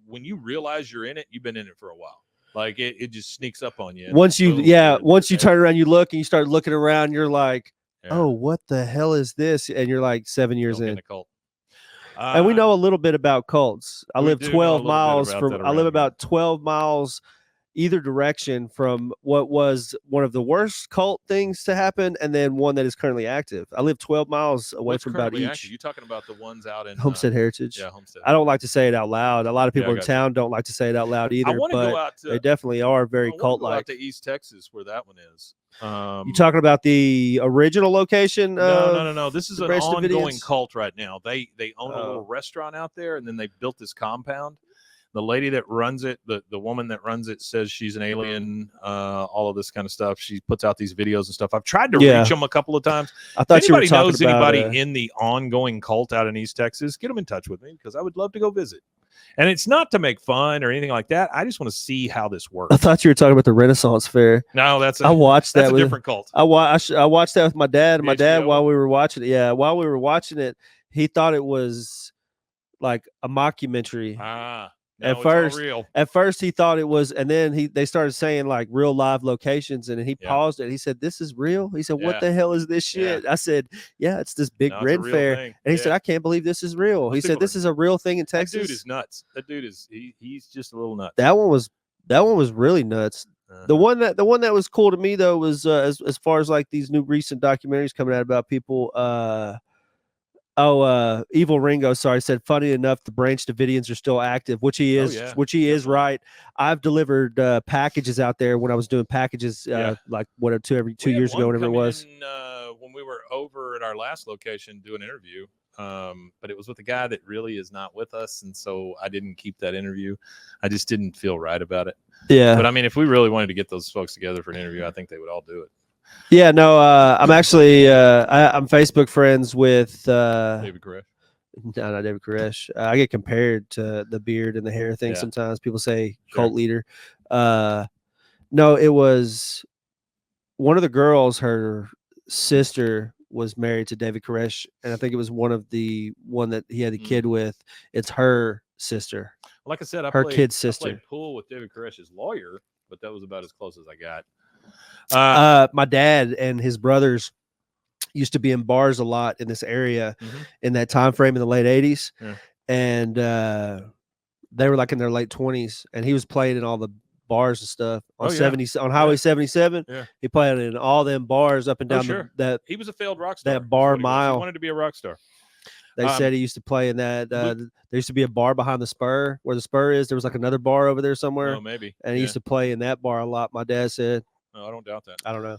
when you realize you're in it, you've been in it for a while. Like it just sneaks up on you. Once you turn around, you look and you start looking around, you're like, "Oh, what the hell is this?" And you're like 7 years in. A cult. And we know a little bit about cults. I live 12 miles from. I live about 12 miles either direction from what was one of the worst cult things to happen, and then one that is currently active. I live 12 miles away from about each. Active? You talking about the ones out in Homestead Heritage? Yeah, Homestead. I don't like to say it out loud. A lot of people in town don't like to say it out loud either. But they definitely are very cult-like. Out to East Texas, where that one is. You talking about the original location? No. This is an ongoing cult right now. They own a little restaurant out there, and then they built this compound. The lady that runs it, the woman that runs it, says she's an alien, all of this kind of stuff. She puts out these videos and stuff. I've tried to reach them a couple of times. I thought anybody knows anybody in the ongoing cult out in East Texas, get them in touch with me because I would love to go visit. And it's not to make fun or anything like that. I just want to see how this works. I thought you were talking about the Renaissance Fair. No, I watched that. That's a different cult. I watched that with my dad. My dad, while we were watching it, while we were watching it, he thought it was like a mockumentary. No, at first he thought it was, and then they started saying like real live locations, and he paused it. He said, "This is real." He said, "What the hell is this shit?" I said, "Yeah, it's this big Ren Fair." Thing. And he said, "I can't believe this is real." He said, "This is a real thing in Texas." That dude is nuts. That dude is he's just a little nuts. That one was really nuts. The one that was cool to me though was as far as like these new recent documentaries coming out about people. Evil Ringo, sorry, said funny enough, the Branch Davidians are still active, which he is, yeah. which he is right. I've delivered packages out there when I was doing packages, Yeah. like every 2 We had years ago, one whatever it come was. in, when we were over at our last location doing an interview, but it was with a guy that really is not with us, and so I didn't keep that interview. I just didn't feel right about it. Yeah. But I mean, if we really wanted to get those folks together for an interview, I think they would all do it. Yeah, no, I'm actually I'm Facebook friends with David Koresh. No, not David Koresh. I get compared to the beard and the hair thing. Yeah. Sometimes people say Sure. cult leader. No, it was one of the girls. Her sister was married to David Koresh, and I think it was one that he had a kid with. It's her sister. Like I said, her kid's sister. I played pool with David Koresh's lawyer, but that was about as close as I got. My dad and his brothers used to be in bars a lot in this area in that time frame in the late 80s. Yeah. And they were like in their late 20s, and he was playing in all the bars and stuff on on Highway 77. Yeah. He played in all them bars up and down that he was a failed rock star. That bar mile. He wanted to be a rock star. They said he used to play in that. There used to be a bar behind the Spur, where the Spur is. There was like another bar over there somewhere. Oh, maybe. And he used to play in that bar a lot. My dad said. No, I don't doubt that. I don't know.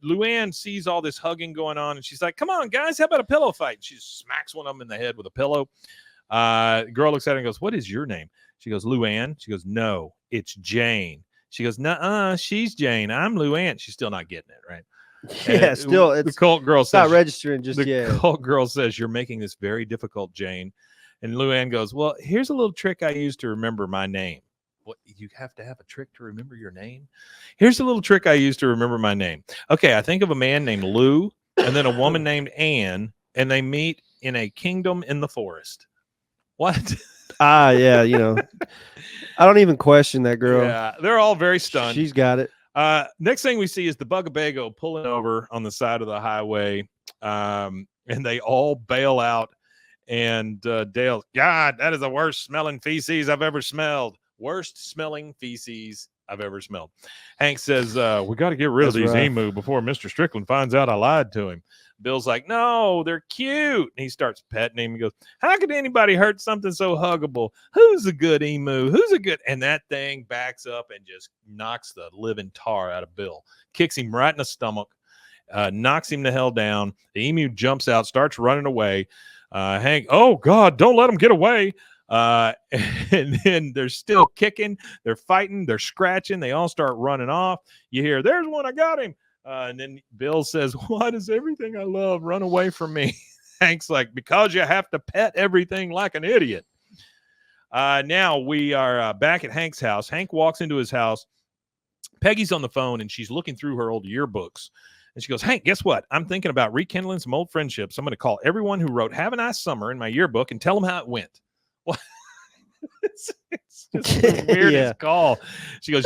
Luanne sees all this hugging going on, and she's like, "Come on, guys, how about a pillow fight?" And she smacks one of them in the head with a pillow. The girl looks at her and goes, "What is your name?" She goes, "Luanne." She goes, "No, it's Jane." She goes, "Nuh-uh, she's Jane. I'm Luanne." She's still not getting it, right? Yeah, still, the cult girl says, not registering just yet. The cult girl says, "You're making this very difficult, Jane." And Luanne goes, "Well, here's a little trick I use to remember my name." What, you have to have a trick to remember your name? Here's a little trick I use to remember my name. Okay, I think of a man named Lou and then a woman named Anne, and they meet in a kingdom in the forest. What? Yeah, I don't even question that girl. Yeah, they're all very stunned. She's got it. Next thing we see is the Bugabago pulling over on the side of the highway, and they all bail out. And Dale, God, that is the worst smelling feces I've ever smelled. Worst smelling feces I've ever smelled. Hank says, we got to get rid of these emu before Mr. Strickland finds out I lied to him. Bill's like, no, they're cute. And he starts petting him and goes, how could anybody hurt something so huggable? Who's a good emu? Who's a good? And that thing backs up and just knocks the living tar out of Bill, kicks him right in the stomach, knocks him the hell down. The emu jumps out, starts running away. Hank, oh God, don't let him get away. And then they're still kicking, they're fighting, they're scratching, they all start running off. You hear, there's one, I got him. And then Bill says, why does everything I love run away from me? Hank's like, because you have to pet everything like an idiot. Now we are back at Hank's house. Hank walks into his house. Peggy's on the phone and she's looking through her old yearbooks. And she goes, Hank, guess what? I'm thinking about rekindling some old friendships. I'm going to call everyone who wrote Have a Nice Summer in my yearbook and tell them how it went. Well, it's just the weirdest call. She goes,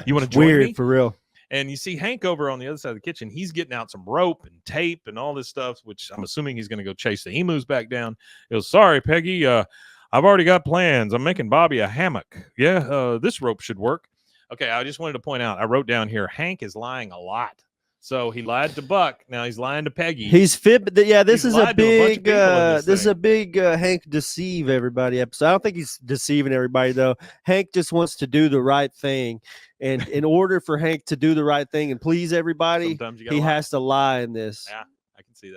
you want to join Weird, me? For real. And you see Hank over on the other side of the kitchen. He's getting out some rope and tape and all this stuff, which I'm assuming he's going to go chase the emus back down. He goes, sorry, Peggy, I've already got plans. I'm making Bobby a hammock. Yeah, this rope should work. Okay, I just wanted to point out, I wrote down here, Hank is lying a lot. So he lied to Buck. Now he's lying to Peggy. He's fit. Yeah, this He's is a big. This is a big Hank deceive everybody episode. I don't think he's deceiving everybody though. Hank just wants to do the right thing, and in order for Hank to do the right thing and please everybody, he has to lie in this. Yeah, I can see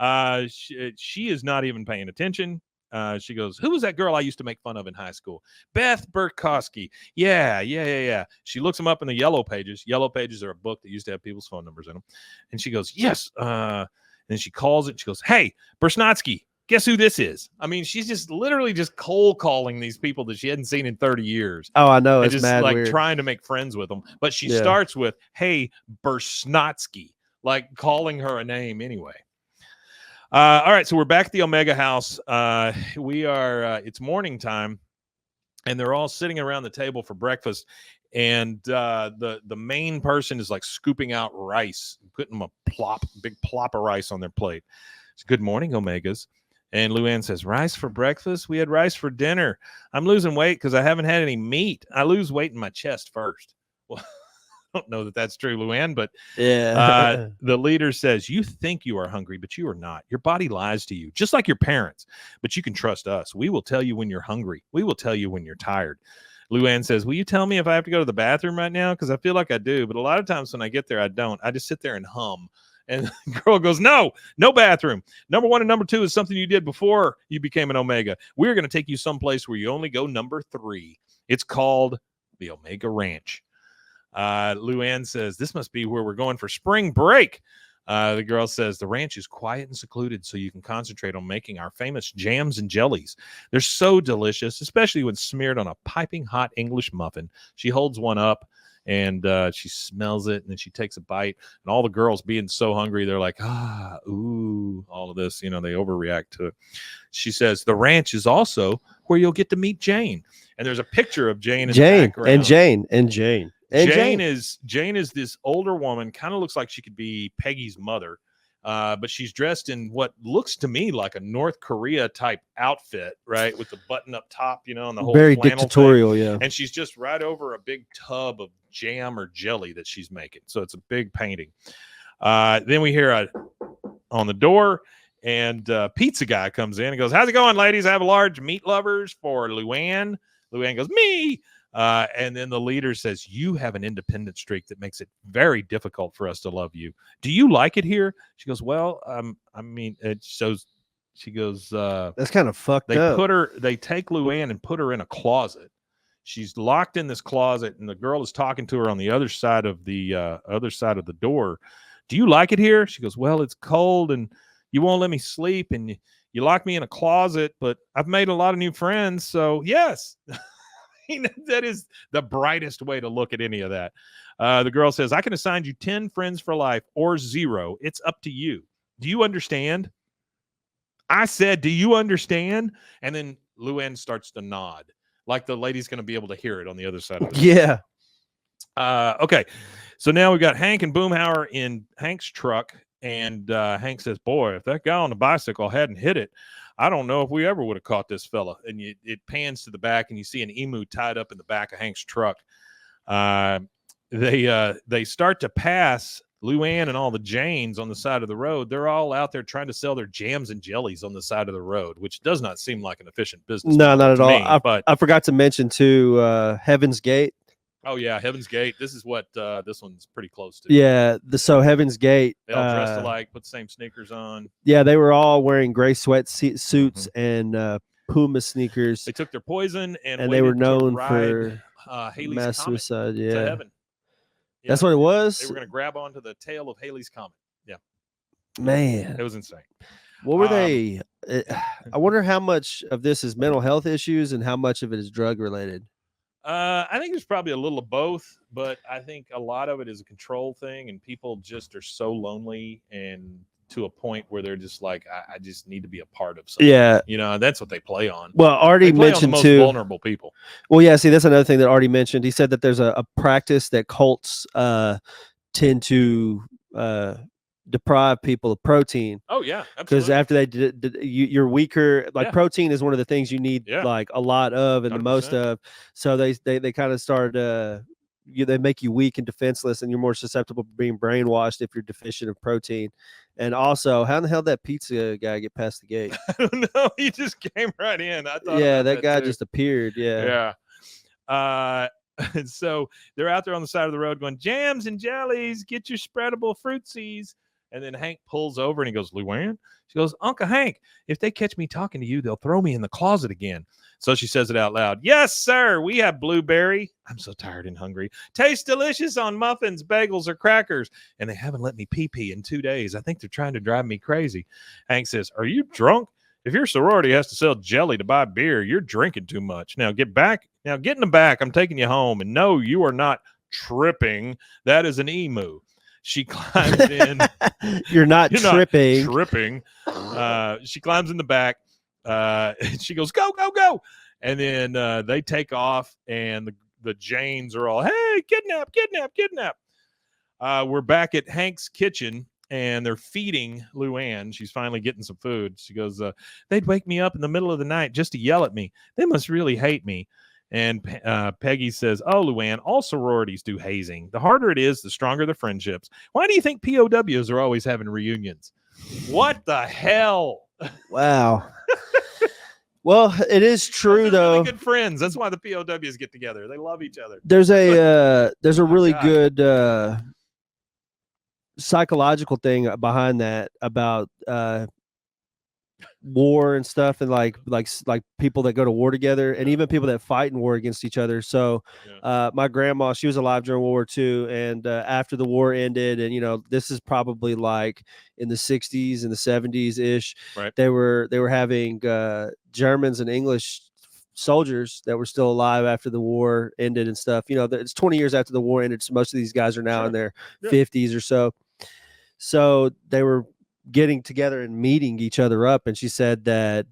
that. She is not even paying attention. She goes, who was that girl I used to make fun of in high school? Beth Burkowski. Yeah. She looks them up in the Yellow Pages. Yellow Pages are a book that used to have people's phone numbers in them. And she goes, yes. And then she calls it. She goes, hey, Bursnatsky, guess who this is? I mean, she's just literally just cold calling these people that she hadn't seen in 30 years. Oh, I know. And it's just mad like weird. Trying to make friends with them. But she starts with, hey, Bursnatsky, like calling her a name anyway. All right, so we're back at the Omega house. We are it's morning time, and they're all sitting around the table for breakfast. And the main person is like scooping out rice, putting them a big plop of rice on their plate. It's good morning, Omegas. And Luanne says, rice for breakfast? We had rice for dinner. I'm losing weight because I haven't had any meat. I lose weight in my chest first. Well, don't know that that's true, Luanne, but Yeah. the leader says, you think you are hungry, but you are not. Your body lies to you, just like your parents. But you can trust us. We will tell you when you're hungry. We will tell you when you're tired. Luanne says, will you tell me if I have to go to the bathroom right now? Because I feel like I do. But a lot of times when I get there, I don't. I just sit there and hum. And the girl goes, no bathroom. Number 1 and number 2 is something you did before you became an Omega. We're going to take you someplace where you only go number 3. It's called the Omega Ranch. Luanne says, this must be where we're going for spring break. The girl says, the ranch is quiet and secluded, so you can concentrate on making our famous jams and jellies. They're so delicious, especially when smeared on a piping hot English muffin. She holds one up and she smells it, and then she takes a bite. And all the girls, being so hungry, they're like, ooh, all of this, they overreact to it. She says, the ranch is also where you'll get to meet Jane. And there's a picture of Jane in the background. Jane is this older woman, kind of looks like she could be Peggy's mother, but she's dressed in what looks to me like a North Korea type outfit, right, with the button up top, and the whole very flannel dictatorial, thing. yeah. And she's just right over a big tub of jam or jelly that she's making, so it's a big painting. Then we hear on the door, and pizza guy comes in and goes, how's it going, ladies? I have a large meat lovers for Luanne. Luanne goes, me. And then the leader says, you have an independent streak that makes it very difficult for us to love you. Do you like it here? She goes, well, I mean, it shows. She goes, that's kind of fucked up. They take Luanne and put her in a closet. She's locked in this closet, and the girl is talking to her on the other side of the door. Do you like it here? She goes, well, it's cold and you won't let me sleep, and you lock me in a closet, but I've made a lot of new friends. So yes. That is the brightest way to look at any of that. The girl says, I can assign you 10 friends for life or 0. It's up to you. Do you understand? I said, do you understand? And then Luanne starts to nod, like the lady's going to be able to hear it on the other side of the Yeah. Okay. So now we've got Hank and Boomhauer in Hank's truck. And Hank says, boy, if that guy on the bicycle hadn't hit it, I don't know if we ever would have caught this fella. And it pans to the back, and you see an emu tied up in the back of Hank's truck. They start to pass Luanne and all the Janes on the side of the road. They're all out there trying to sell their jams and jellies on the side of the road, which does not seem like an efficient business. No, not at all. But I forgot to mention too, Heaven's Gate. Oh yeah, Heaven's Gate. This is what this one's pretty close to. Yeah, so Heaven's Gate. They all dressed alike, put the same sneakers on. Yeah, they were all wearing gray suits and Puma sneakers. They took their poison and they were known for Haley's mass Comet suicide. to Yeah, heaven. Yeah, that's what it was. They were going to grab onto the tail of Haley's Comet. Yeah, man, it was insane. What were they? I wonder how much of this is mental health issues and how much of it is drug related. I think there's probably a little of both, but I think a lot of it is a control thing, and people just are so lonely and to a point where they're just like, I just need to be a part of something. Yeah, that's what they play on. Well, Artie mentioned on the most too vulnerable people. Well, yeah, see, that's another thing that Artie mentioned. He said that there's a practice that cults tend to deprive people of protein. Oh yeah, because after they did, you're weaker. Like protein is one of the things you need like a lot of and 100%. The most of. So they kind of started they make you weak and defenseless, and you're more susceptible to being brainwashed if you're deficient of protein. And also, how in the hell did that pizza guy get past the gate? I don't know. He just came right in. I thought. Yeah, that guy just appeared. Yeah. And so they're out there on the side of the road going, jams and jellies, get your spreadable fruitsies. And then Hank pulls over and he goes, Luanne? She goes, Uncle Hank, if they catch me talking to you, they'll throw me in the closet again. So she says it out loud. Yes, sir. We have blueberry. I'm so tired and hungry. Tastes delicious on muffins, bagels, or crackers. And they haven't let me pee in 2 days. I think they're trying to drive me crazy. Hank says, are you drunk? If your sorority has to sell jelly to buy beer, you're drinking too much. Now get back. Now get in the back. I'm taking you home. And no, you are not tripping. That is an emu. She climbs in. You're not tripping. She climbs in the back. She goes, go, go, go. And then they take off, and the Janes are all, hey, kidnap, kidnap, kidnap. We're back at Hank's kitchen, and they're feeding Luanne. She's finally getting some food. She goes, they'd wake me up in the middle of the night just to yell at me. They must really hate me. And Peggy says, "Oh, Luanne, all sororities do hazing. The harder it is, the stronger the friendships. Why do you think POWs are always having reunions? What the hell?" Wow. Well, it is true They're though. really good friends. That's why the POWs get together. They love each other. There's a really God. good psychological thing behind that about war and stuff, and like people that go to war together, and even people that fight in war against each other. So my grandma, she was alive during World War II, and after the war ended, and this is probably like in the 60s and the 70s ish, right? They were having Germans and English soldiers that were still alive after the war ended and stuff. It's 20 years after the war ended, so most of these guys are now in their 50s or so. So they were getting together and meeting each other up, and she said that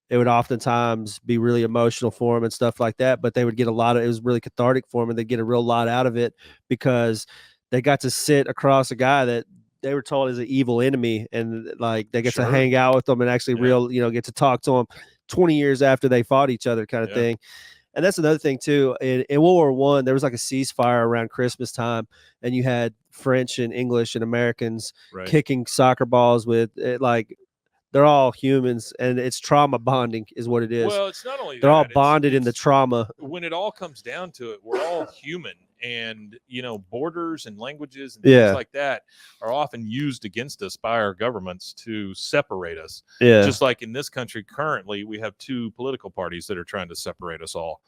it would oftentimes be really emotional for them and stuff like that, but they would get it was really cathartic for them, and they'd get a real lot out of it because they got to sit across a guy that they were told is an evil enemy, and like they get to hang out with them and actually get to talk to them 20 years after they fought each other, kind of thing. And that's another thing too. In World War I, there was like a ceasefire around Christmas time, and you had French and English and Americans kicking soccer balls with it. Like, they're all humans, and it's trauma bonding is what it is. Well, it's not only they're all bonded in the trauma. When it all comes down to it, we're all human, and borders and languages and things like that are often used against us by our governments to separate us. Just like in this country currently, we have two political parties that are trying to separate us all.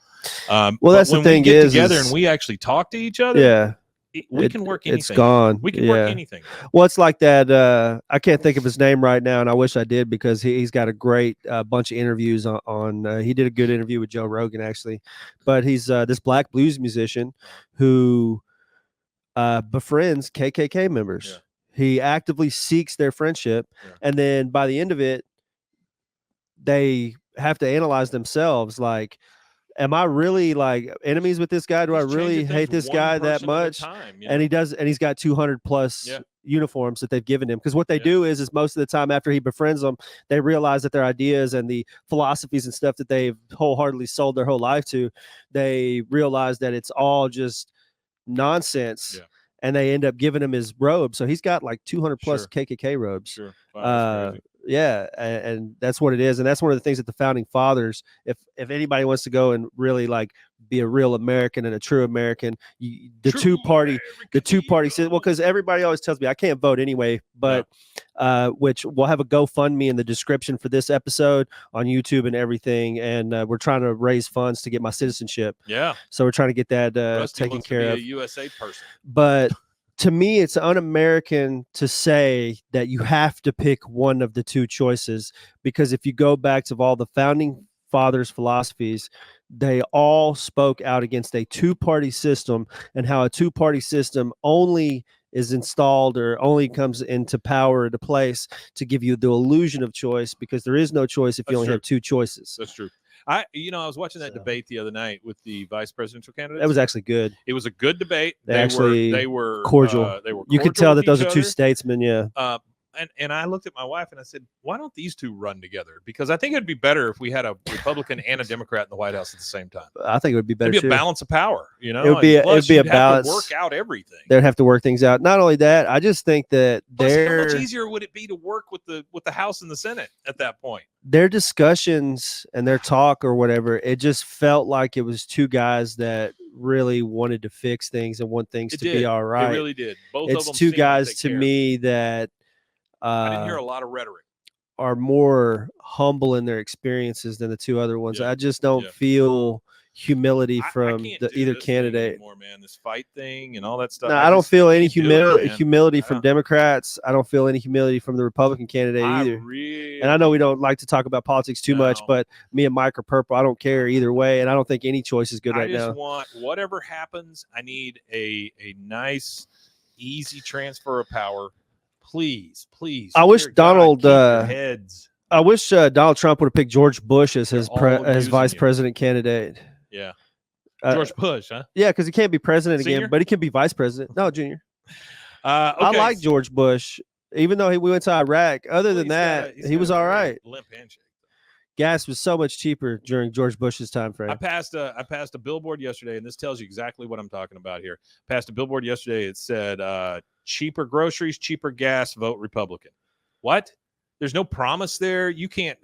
Well, that's the thing, we get together and we actually talk to each other. We can work anything. It's gone. We can work anything. Well, it's like that. I can't think of his name right now, and I wish I did, because he's got a great bunch of interviews on he did a good interview with Joe Rogan, actually. But he's this black blues musician who befriends KKK members. He actively seeks their friendship, and then by the end of it, they have to analyze themselves, like, am I really like enemies with this guy? Do I really hate this guy that much? And he does, and he's got 200 plus uniforms that they've given him. Because what they do is most of the time after he befriends them, they realize that their ideas and the philosophies and stuff that they've wholeheartedly sold their whole life to, they realize that it's all just nonsense. And they end up giving him his robe. So he's got like 200 plus KKK robes. Wow, and that's what it is. And that's one of the things that the founding fathers, if anybody wants to go and really like be a real American and a true American, the two party system. Well, because everybody always tells me I can't vote anyway, but which we'll have a GoFundMe in the description for this episode on YouTube and everything. And we're trying to raise funds to get my citizenship. So we're trying to get that taken care of. A USA person. But to me, it's un-American to say that you have to pick one of the two choices, because if you go back to all the founding fathers' philosophies, they all spoke out against a two-party system, and how a two-party system only is installed or only comes into power into place to give you the illusion of choice, because there is no choice if you only have two choices. That's true. I was watching that debate the other night with the vice presidential candidates. That was actually good. It was a good debate. They were cordial. They were. You could tell that those are two statesmen. And I looked at my wife and I said, why don't these two run together? Because I think it'd be better if we had a Republican and a Democrat in the White House at the same time. I think it would be better. It'd be a balance of power. It would be a balance. To work out everything. They'd have to work things out. Not only that, I just think that how much easier would it be to work with the House and the Senate at that point? Their discussions and their talk or whatever, it just felt like it was two guys that really wanted to fix things and want things to be all right. It really did. Both it's of them two guys like to me that I didn't hear a lot of rhetoric. Are more humble in their experiences than the two other ones. I just don't feel humility from either candidate anymore, man. This fight thing and all that stuff. No, I don't feel any humility from Democrats. I don't feel any humility from the Republican candidate either. And I know we don't like to talk about politics too much, but me and Mike are purple. I don't care either way, and I don't think any choice is good right now. I just want whatever happens. I need a nice, easy transfer of power. Please. I wish Donald I wish Donald Trump would have picked George Bush as his vice president candidate. Yeah. George Bush, huh? Yeah, because he can't be president Senior? again, but he can be vice president. No, Junior. Okay. I like George Bush, even though we went to Iraq. Other than that, he was all right. Limp handshake. Gas was so much cheaper during George Bush's time frame. I passed a billboard yesterday, and this tells you exactly what I'm talking about here. Passed a billboard yesterday. It said, cheaper groceries, cheaper gas, vote Republican. What? There's no promise there. You can't,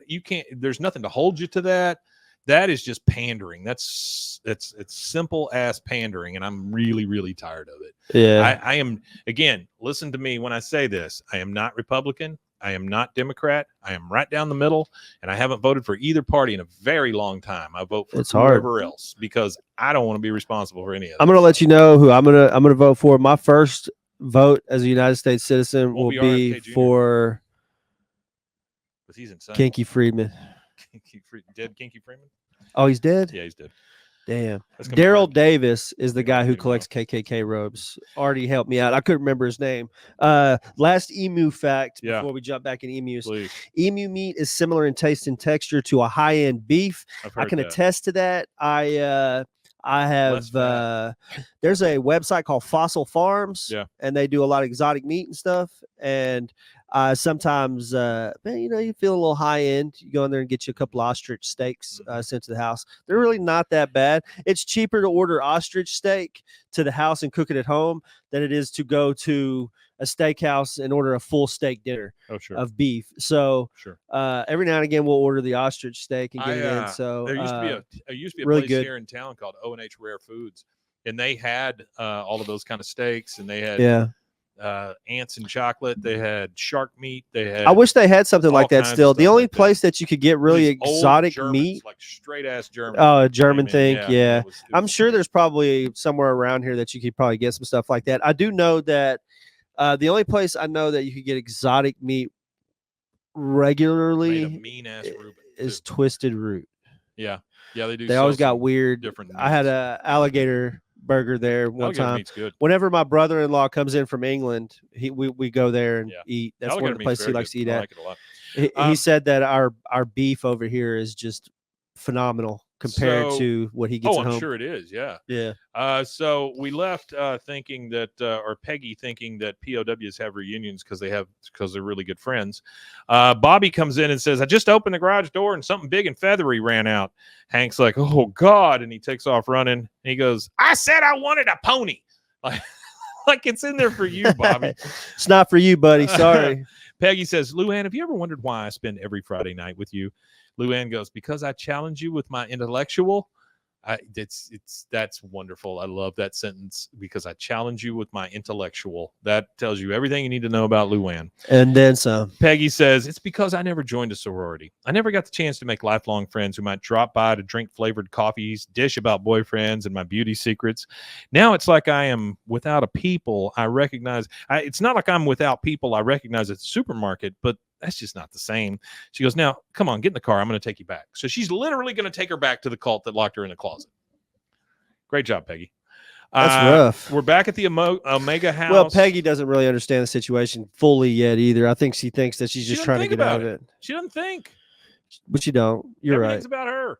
there's nothing to hold you to that. That is just pandering. It's simple ass pandering, and I'm really, really tired of it. Yeah. I am, again, listen to me when I say this. I am not Republican. I am not Democrat. I am right down the middle, and I haven't voted for either party in a very long time. I vote for whoever else because I don't want to be responsible for any of it. I'm going to let you know who I'm going to vote for. My first vote as a United States citizen will be for he's insane. Kinky Friedman. Dead Kinky Friedman? Oh, he's dead? Yeah, he's dead. Damn. Daryl Davis is the guy who collects KKK robes. Already helped me out. I couldn't remember his name. Last emu fact before we jump back in emus. Please. Emu meat is similar in taste and texture to a high-end beef. I can attest to that. I have there's a website called Fossil Farms, and they do a lot of exotic meat and stuff. And sometimes, you feel a little high end. You go in there and get you a couple of ostrich steaks sent to the house. They're really not that bad. It's cheaper to order ostrich steak to the house and cook it at home than it is to go to a steakhouse and order a full steak dinner of beef. So every now and again we'll order the ostrich steak and get it in. So there used to be a really place here in town called O&H Rare Foods, and they had all of those kind of steaks, and they had ants and chocolate. They had shark meat. They had. I wish they had something like that still. The only place that you could get really exotic meat, like straight ass German. Oh, a German thing. Yeah. I'm sure there's probably somewhere around here that you could probably get some stuff like that. I do know that the only place I know that you could get exotic meat regularly is Twisted Root. Yeah. Yeah, they do. They always got weird. Different. I had a alligator burger there one time. Meat's good. Whenever my brother-in-law comes in from England, we go there and eat. That's one of the places he likes to eat at. I like it a lot. He said that our beef over here is just phenomenal compared to what he gets at home. I'm sure it is. Yeah. Yeah. So we left thinking that, or Peggy thinking that POWs have reunions because they're really good friends. Bobby comes in and says, "I just opened the garage door and something big and feathery ran out." Hank's like, "Oh God," and he takes off running. And he goes, "I said I wanted a pony." Like it's in there for you, Bobby. It's not for you, buddy. Sorry. Peggy says, "Luanne, have you ever wondered why I spend every Friday night with you?" Luanne goes, "Because I challenge you with my intellectual." That's wonderful. I love that sentence. Because I challenge you with my intellectual. That tells you everything you need to know about Luanne. And then some. Peggy says, "It's because I never joined a sorority. I never got the chance to make lifelong friends who might drop by to drink flavored coffees, dish about boyfriends and my beauty secrets. Now it's like I am without a people I recognize. It's not like I'm without people I recognize at the supermarket, but that's just not the same." She goes, "Now, come on, get in the car. I'm going to take you back." So she's literally going to take her back to the cult that locked her in a closet. Great job, Peggy. That's rough. We're back at the Omega house. Well, Peggy doesn't really understand the situation fully yet either. I think she thinks that she's just trying to get out of it. She doesn't think. But you don't. You're right. Everything's about her.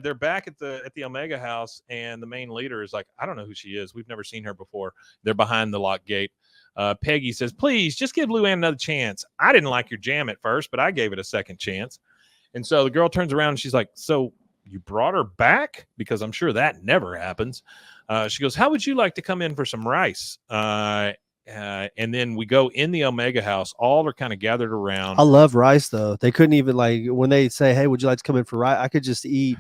They're back at the Omega house, and the main leader is like, "I don't know who she is. We've never seen her before." They're behind the locked gate. Peggy says, "Please, just give Luanne another chance. I didn't like your jam at first, but I gave it a second chance." And so the girl turns around and she's like, "So you brought her back?" Because I'm sure that never happens. She goes, "How would you like to come in for some rice?" And then we go in the Omega house. All are kind of gathered around. I love rice, though. They couldn't even, like, when they say, "Hey, would you like to come in for rice?" I could just eat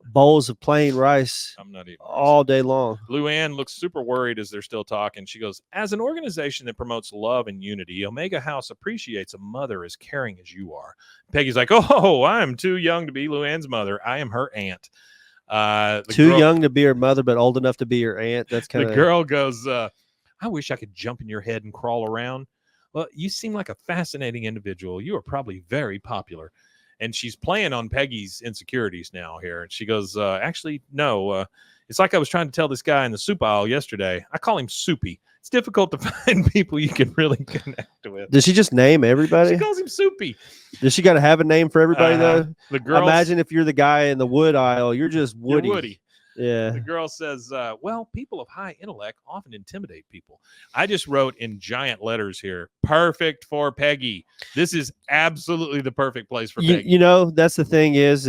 bowls of plain rice. I'm not eating all day long. Luanne looks super worried as they're still talking. She goes, "As an organization that promotes love and unity, Omega House appreciates a mother as caring as you are." Peggy's like, "Oh, I'm too young to be Luanne's mother. I am her aunt." Young to be her mother, but old enough to be her aunt. That's kind of. The girl goes, "I wish I could jump in your head and crawl around." "Well, you seem like a fascinating individual. You are probably very popular." And she's playing on Peggy's insecurities now here. And she goes, "Actually, no. It's like I was trying to tell this guy in the soup aisle yesterday. I call him Soupy. It's difficult to find people you can really connect with." Does she just name everybody? She calls him Soupy. Does she got to have a name for everybody, though? The girl. Imagine if you're the guy in the wood aisle. You're just Woody. You're Woody. Yeah. The girl says, well, people of high intellect often intimidate people. I just wrote in giant letters here, perfect for Peggy. This is absolutely the perfect place for Peggy. You know, that's the thing is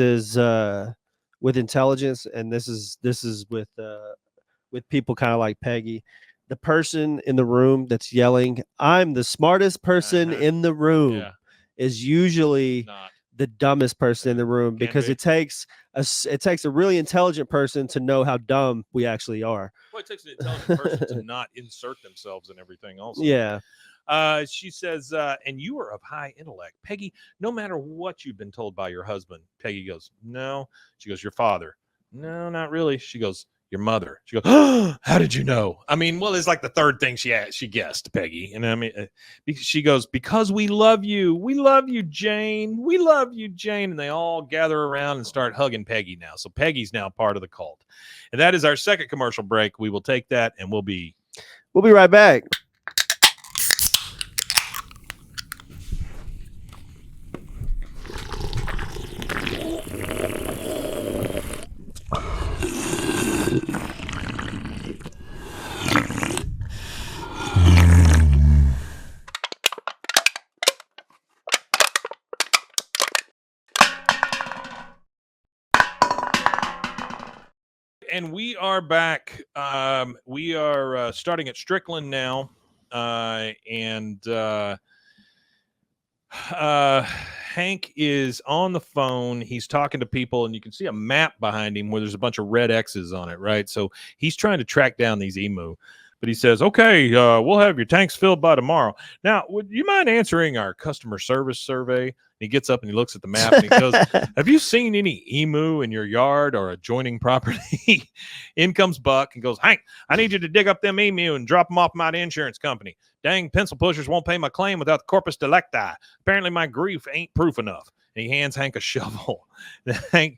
with intelligence, and this is with people kind of like Peggy, the person in the room that's yelling, "I'm the smartest person in the room," Yeah. is usually Not. the dumbest person in the room, Can because be. it takes a really intelligent person to know how dumb we actually are. Well, it takes an intelligent person to not insert themselves in everything also. Yeah. She says, and you are of high intellect. Peggy, no matter what you've been told by your husband. Peggy goes, no. She goes, your father. No, not really. She goes, your mother. She goes, oh, how did you know? I mean, well, it's like the third thing she guessed, Peggy. And I mean, she goes, because we love you. We love you, Jane. We love you, Jane. And they all gather around and start hugging Peggy now. So Peggy's now part of the cult. And that is our second commercial break. We will take that, and we'll be right back. And we are back. We are starting at Strickland now. Hank is on the phone. He's talking to people, and you can see a map behind him where there's a bunch of red X's on it, right? So he's trying to track down these emu. But he says, okay, we'll have your tanks filled by tomorrow. Now, would you mind answering our customer service survey? And he gets up and he looks at the map and he goes, have you seen any emu in your yard or adjoining property? In comes Buck and goes, Hank, I need you to dig up them emu and drop them off my insurance company. Dang pencil pushers won't pay my claim without the corpus delicti. Apparently my grief ain't proof enough. And he hands Hank a shovel. The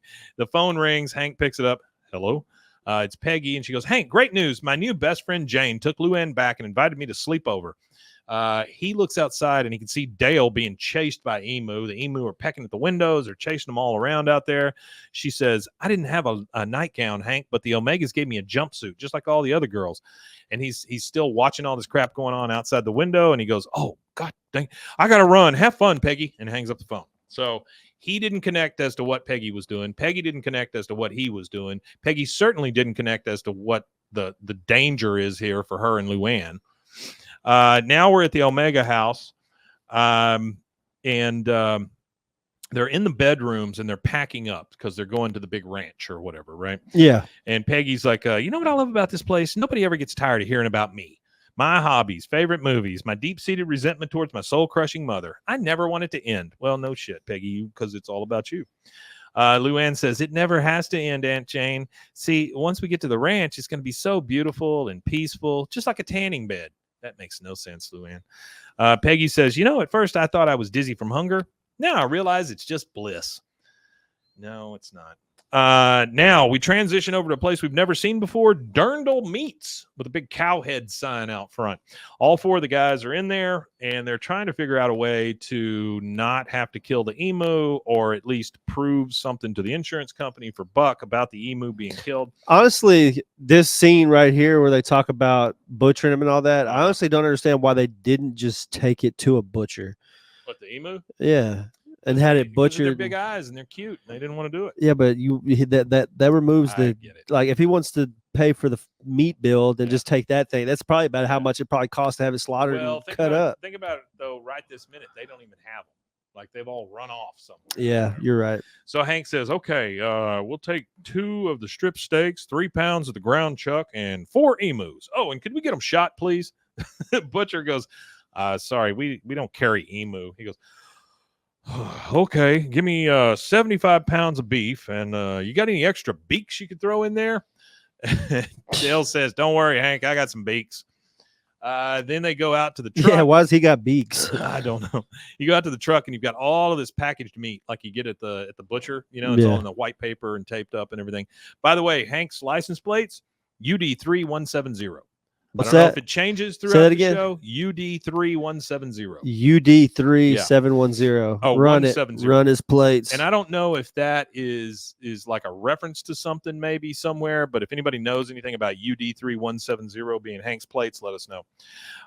phone rings. Hank picks it up. Hello? It's Peggy, and she goes, Hank, great news. My new best friend Jane took Luanne back and invited me to sleep over. He looks outside, and he can see Dale being chased by emu. The emu are pecking at the windows. They're chasing them all around out there. She says, I didn't have a nightgown, Hank, but the Omegas gave me a jumpsuit, just like all the other girls. And he's still watching all this crap going on outside the window, and he goes, oh, God dang, I got to run. Have fun, Peggy, and hangs up the phone. So he didn't connect as to what Peggy was doing. Peggy didn't connect as to what he was doing. Peggy certainly didn't connect as to what the danger is here for her and Luanne. Now we're at the Omega house, and they're in the bedrooms and they're packing up because they're going to the big ranch or whatever, right? Yeah. And Peggy's like, you know what I love about this place? Nobody ever gets tired of hearing about me. My hobbies, favorite movies, my deep-seated resentment towards my soul-crushing mother. I never want it to end. Well, no shit, Peggy, because it's all about you. Luanne says, it never has to end, Aunt Jane. See, once we get to the ranch, it's going to be so beautiful and peaceful, just like a tanning bed. That makes no sense, Luanne. Peggy says, you know, at first I thought I was dizzy from hunger. Now I realize it's just bliss. No, it's not. Now we transition over to a place we've never seen before, Durndal Meats, with a big cow head sign out front. All four of the guys are in there, and they're trying to figure out a way to not have to kill the emu, or at least prove something to the insurance company for Buck about the emu being killed. Honestly, this scene right here where they talk about butchering them and all that, I honestly don't understand why they didn't just take it to a butcher. What, the emu? Yeah. And had it butchered. They're big eyes and they're cute. They didn't want to do it. Yeah, but that removes the, like, if he wants to pay for the meat bill, then just take that thing. That's probably about how much it probably costs to have it slaughtered and cut up. Think about it though. Right this minute, they don't even have them. Like, they've all run off somewhere. Yeah, you're right. So Hank says, "Okay, we'll take 2 of the strip steaks, 3 pounds of the ground chuck, and 4 emus. Oh, and could we get them shot, please?" Butcher goes, "Sorry, we don't carry emu." He goes, okay, give me 75 pounds of beef, and you got any extra beaks you could throw in there? Dale says, don't worry, Hank, I got some beaks. Then they go out to the truck. Yeah, why has he got beaks? I don't know. You go out to the truck and you've got all of this packaged meat like you get at the butcher. You know, it's all in the white paper and taped up and everything. By the way, Hank's license plates, UD3170. What's I don't know that? if it changes Say throughout that the again. show. UD3170. UD3710. Oh, Run 170. it. Run his plates. And I don't know if that is like a reference to something maybe somewhere, but if anybody knows anything about UD3170 being Hank's plates, let us know.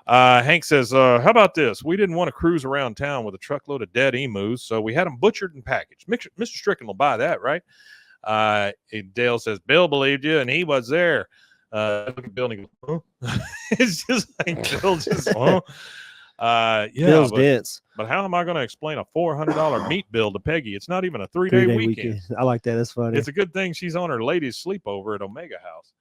Hank says, how about this? We didn't want to cruise around town with a truckload of dead emus, so we had them butchered and packaged. Mr. Strickland will buy that, right? Dale says, Bill believed you, and he was there. Look at Bill and he goes, huh? It's just like Bill just, huh? Bill's dance. But how am I going to explain a $400 meat bill to Peggy? It's not even a 3-day weekend. I like that. That's funny. It's a good thing she's on her ladies' sleepover at Omega House.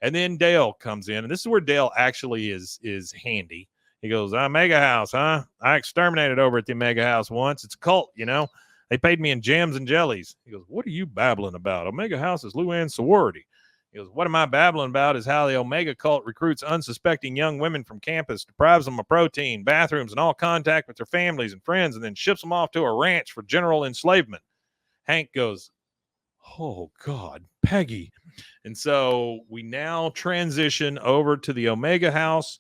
And then Dale comes in, and this is where Dale actually is handy. He goes, Omega House, huh? I exterminated over at the Omega House once. It's a cult, you know. They paid me in jams and jellies. He goes, what are you babbling about? Omega House is Luanne's sorority. He goes, what am I babbling about is how the Omega cult recruits unsuspecting young women from campus, deprives them of protein, bathrooms, and all contact with their families and friends, and then ships them off to a ranch for general enslavement. Hank goes, oh, God, Peggy. And so we now transition over to the Omega House.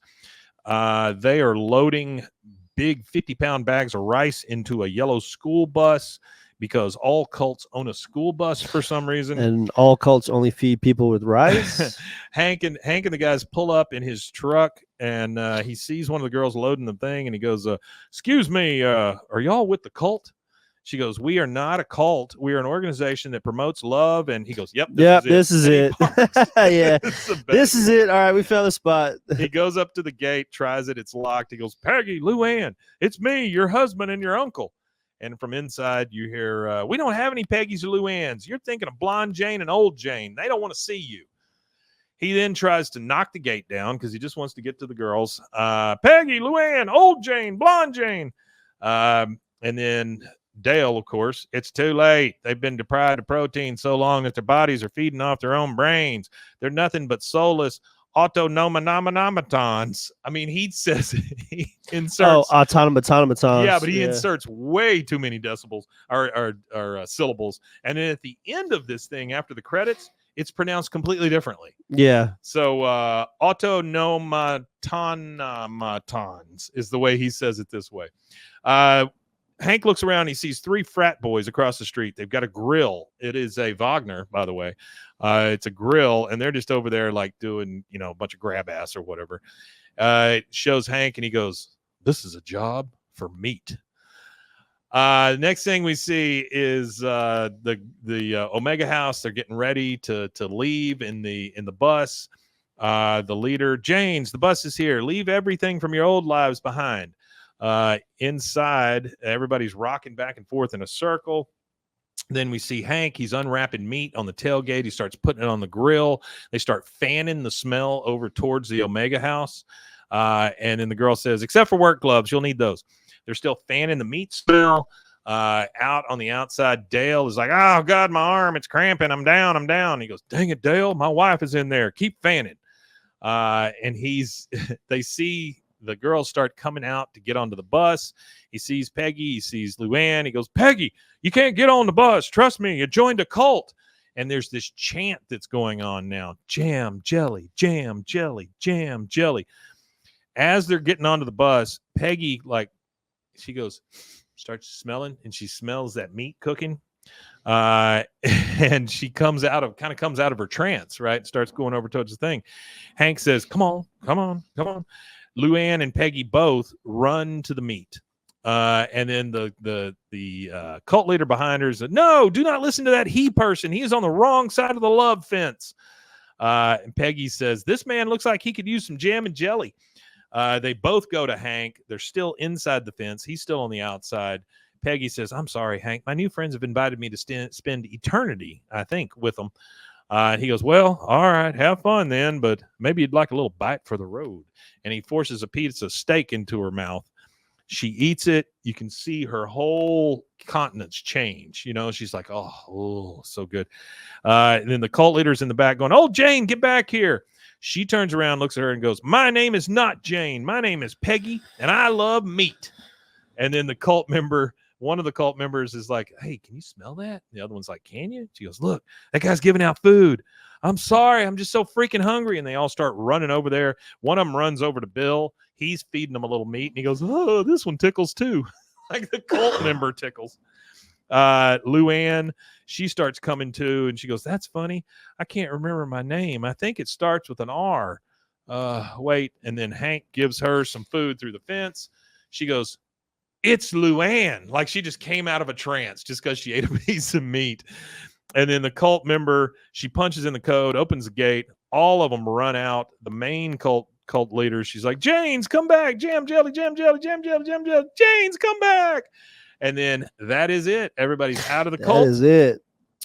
They are loading big 50-pound bags of rice into a yellow school bus, because all cults own a school bus for some reason. And all cults only feed people with rice. Hank and the guys pull up in his truck, and he sees one of the girls loading the thing, and he goes, excuse me, are y'all with the cult? She goes, we are not a cult. We are an organization that promotes love. And he goes, yep, this is it. Yeah, this is it. All right, we found the spot. He goes up to the gate, tries it. It's locked. He goes, Peggy, Luanne, it's me, your husband and your uncle. And from inside, you hear, we don't have any Peggy's or Luanne's. You're thinking of Blonde Jane and Old Jane. They don't want to see you. He then tries to knock the gate down because he just wants to get to the girls. Peggy, Luanne, Old Jane, Blonde Jane. And then Dale, of course, it's too late. They've been deprived of protein so long that their bodies are feeding off their own brains. They're nothing but soulless autonomonomatons. I mean, he says he inserts automatons. Yeah, but he inserts way too many decibels or syllables. And then at the end of this thing, after the credits, it's pronounced completely differently. Yeah. So autonomatons is the way he says it this way. Hank looks around. He sees 3 frat boys across the street. They've got a grill. It is a Wagner, by the way. It's a grill, and they're just over there like doing, a bunch of grab ass or whatever. It shows Hank, and he goes, this is a job for meat. Next thing we see is the Omega House. They're getting ready to leave in the bus. The leader, James, the bus is here. Leave everything from your old lives behind. Inside, everybody's rocking back and forth in a circle. Then we see Hank. He's unwrapping meat on the tailgate. He starts putting it on the grill. They start fanning the smell over towards the Omega House. And then the girl says, except for work gloves, you'll need those. They're still fanning the meat smell. Out on the outside, Dale is like, oh, God, my arm, it's cramping. I'm down. He goes, dang it, Dale, my wife is in there. Keep fanning. And they see the girls start coming out to get onto the bus. He sees Peggy. He sees Luanne. He goes, Peggy, you can't get on the bus. Trust me, you joined a cult. And there's this chant that's going on now. Jam, jelly, jam, jelly, jam, jelly. As they're getting onto the bus, Peggy, she starts smelling, and she smells that meat cooking. And she comes out of her trance, right? Starts going over towards the thing. Hank says, come on. Luanne and Peggy both run to the meat. And then the cult leader behind her said, no, do not listen to that he person. He is on the wrong side of the love fence. And Peggy says, this man looks like he could use some jam and jelly. They both go to Hank. They're still inside the fence. He's still on the outside. Peggy says, I'm sorry, Hank. My new friends have invited me to spend eternity, I think, with them. He goes, well, all right, have fun then, but maybe you'd like a little bite for the road. And he forces a piece of steak into her mouth. She eats it. You can see her whole countenance change. She's like, oh, so good. And then the cult leader's in the back going, oh, Jane, get back here. She turns around, looks at her, and goes, my name is not Jane. My name is Peggy, and I love meat. And then one of the cult members is like, hey, can you smell that? The other one's like, can you? She goes, look, that guy's giving out food. I'm sorry. I'm just so freaking hungry. And they all start running over there. One of them runs over to Bill. He's feeding them a little meat. And he goes, oh, this one tickles too. Like the cult member tickles. Luanne, she starts coming to, and she goes, that's funny. I can't remember my name. I think it starts with an R. Wait. And then Hank gives her some food through the fence. She goes, it's Luanne. Like she just came out of a trance just because she ate a piece of meat. And then the cult member, she punches in the code, opens the gate. All of them run out. The main cult leader, she's like, James, come back. Jam jelly, jam jelly, jam jelly, jam jelly. James, come back. And then that is it. Everybody's out of the cult. That is it.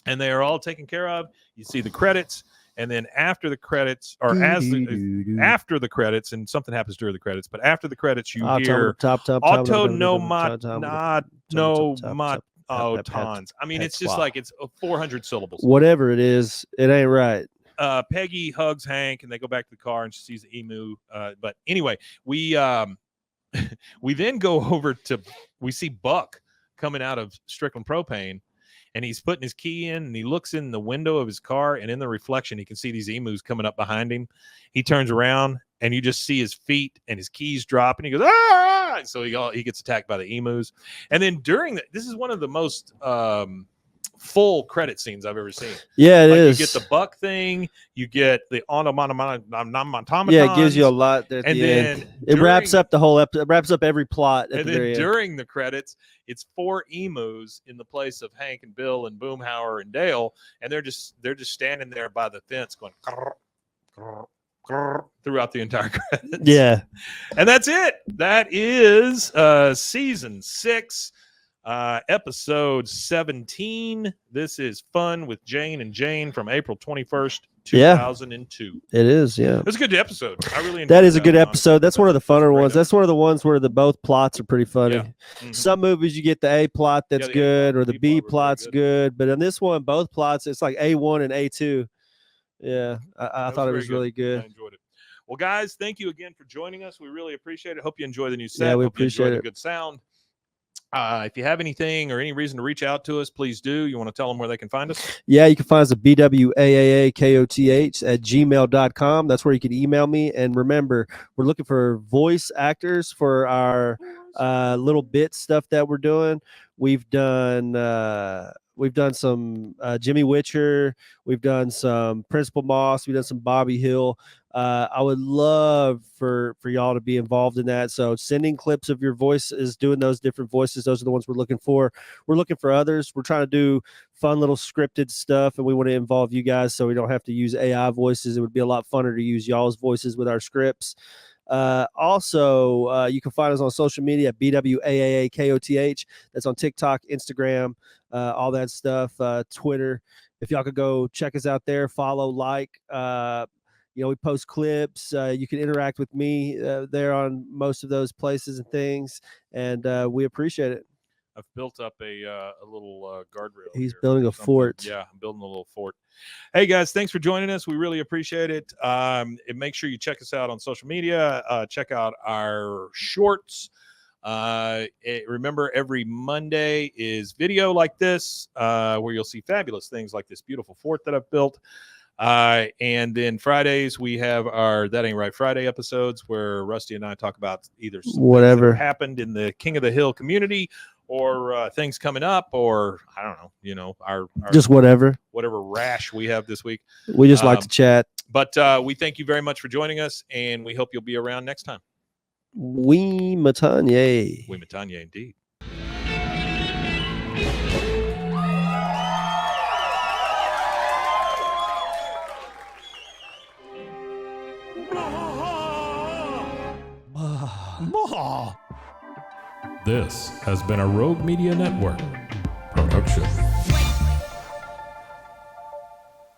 And they are all taken care of. You see the credits. And then after the credits, or after the credits, and something happens during the credits, but after the credits, you hear autonomatones. I mean, it's just like it's 400 syllables. Whatever it is, it ain't right. Peggy hugs Hank, and they go back to the car, and she sees the emu. But anyway, we then go over to, we see Buck coming out of Strickland Propane. And he's putting his key in, and he looks in the window of his car, and in the reflection, he can see these emus coming up behind him. He turns around, and you just see his feet and his keys drop, and he goes, ah! And so he gets attacked by the emus. And then this is one of the most full credit scenes I've ever seen. Yeah, it is. You get the Buck thing, you get the automatons. Yeah, it gives you a lot there at the end. It wraps up the whole episode. It wraps up every plot. And then during the credits, it's 4 emus in the place of Hank and Bill and Boomhauer and Dale, and they're just standing there by the fence going throughout the entire credits. Yeah, and that's it. That is season 6. Episode 17. This is Fun with Jane and Jane from April 21st, 2002. It is, yeah. It was a good episode. I really enjoyed that. Is a good episode. Episode. That's one of the funner ones. That's one of the ones where both plots are pretty funny. Yeah. Mm-hmm. Some movies you get the A plot that's good, or the B plot's good. But in this one, both plots, it's like A1 and A2. Yeah, I thought it was really good. I enjoyed it. Well, guys, thank you again for joining us. We really appreciate it. Hope you enjoy the new set. Yeah, we Hope appreciate you enjoy it. the good sound. If you have anything or any reason to reach out to us, please do. You want to tell them where they can find us? Yeah, you can find us at bwaakoth@gmail.com. That's where you can email me. And remember, we're looking for voice actors for our little bit stuff that we're doing. We've done some Jimmy Witcher. We've done some Principal Moss. We've done some Bobby Hill. I would love for y'all to be involved in that. So sending clips of your voices, doing those different voices, those are the ones we're looking for. We're looking for others. We're trying to do fun little scripted stuff, and we want to involve you guys so we don't have to use AI voices. It would be a lot funner to use y'all's voices with our scripts. Also, you can find us on social media at BWAAKOTH. That's on TikTok, Instagram, all that stuff, Twitter. If y'all could go check us out there, follow, like. We post clips. You can interact with me there on most of those places and things, and we appreciate it. I've built up a little guardrail. He's building a fort. Yeah, I'm building a little fort. Hey, guys, thanks for joining us. We really appreciate it. Make sure you check us out on social media. Check out our shorts. Remember, every Monday is video like this, where you'll see fabulous things like this beautiful fort that I've built. And then Fridays we have our That Ain't Right Friday episodes where Rusty and I talk about either whatever happened in the King of the Hill community or things coming up, or I don't know, our just whatever rash we have this week. We just like to chat. But we thank you very much for joining us, and we hope you'll be around next time. We Matanye. We Matanye indeed. This has been a Rogue Media Network production.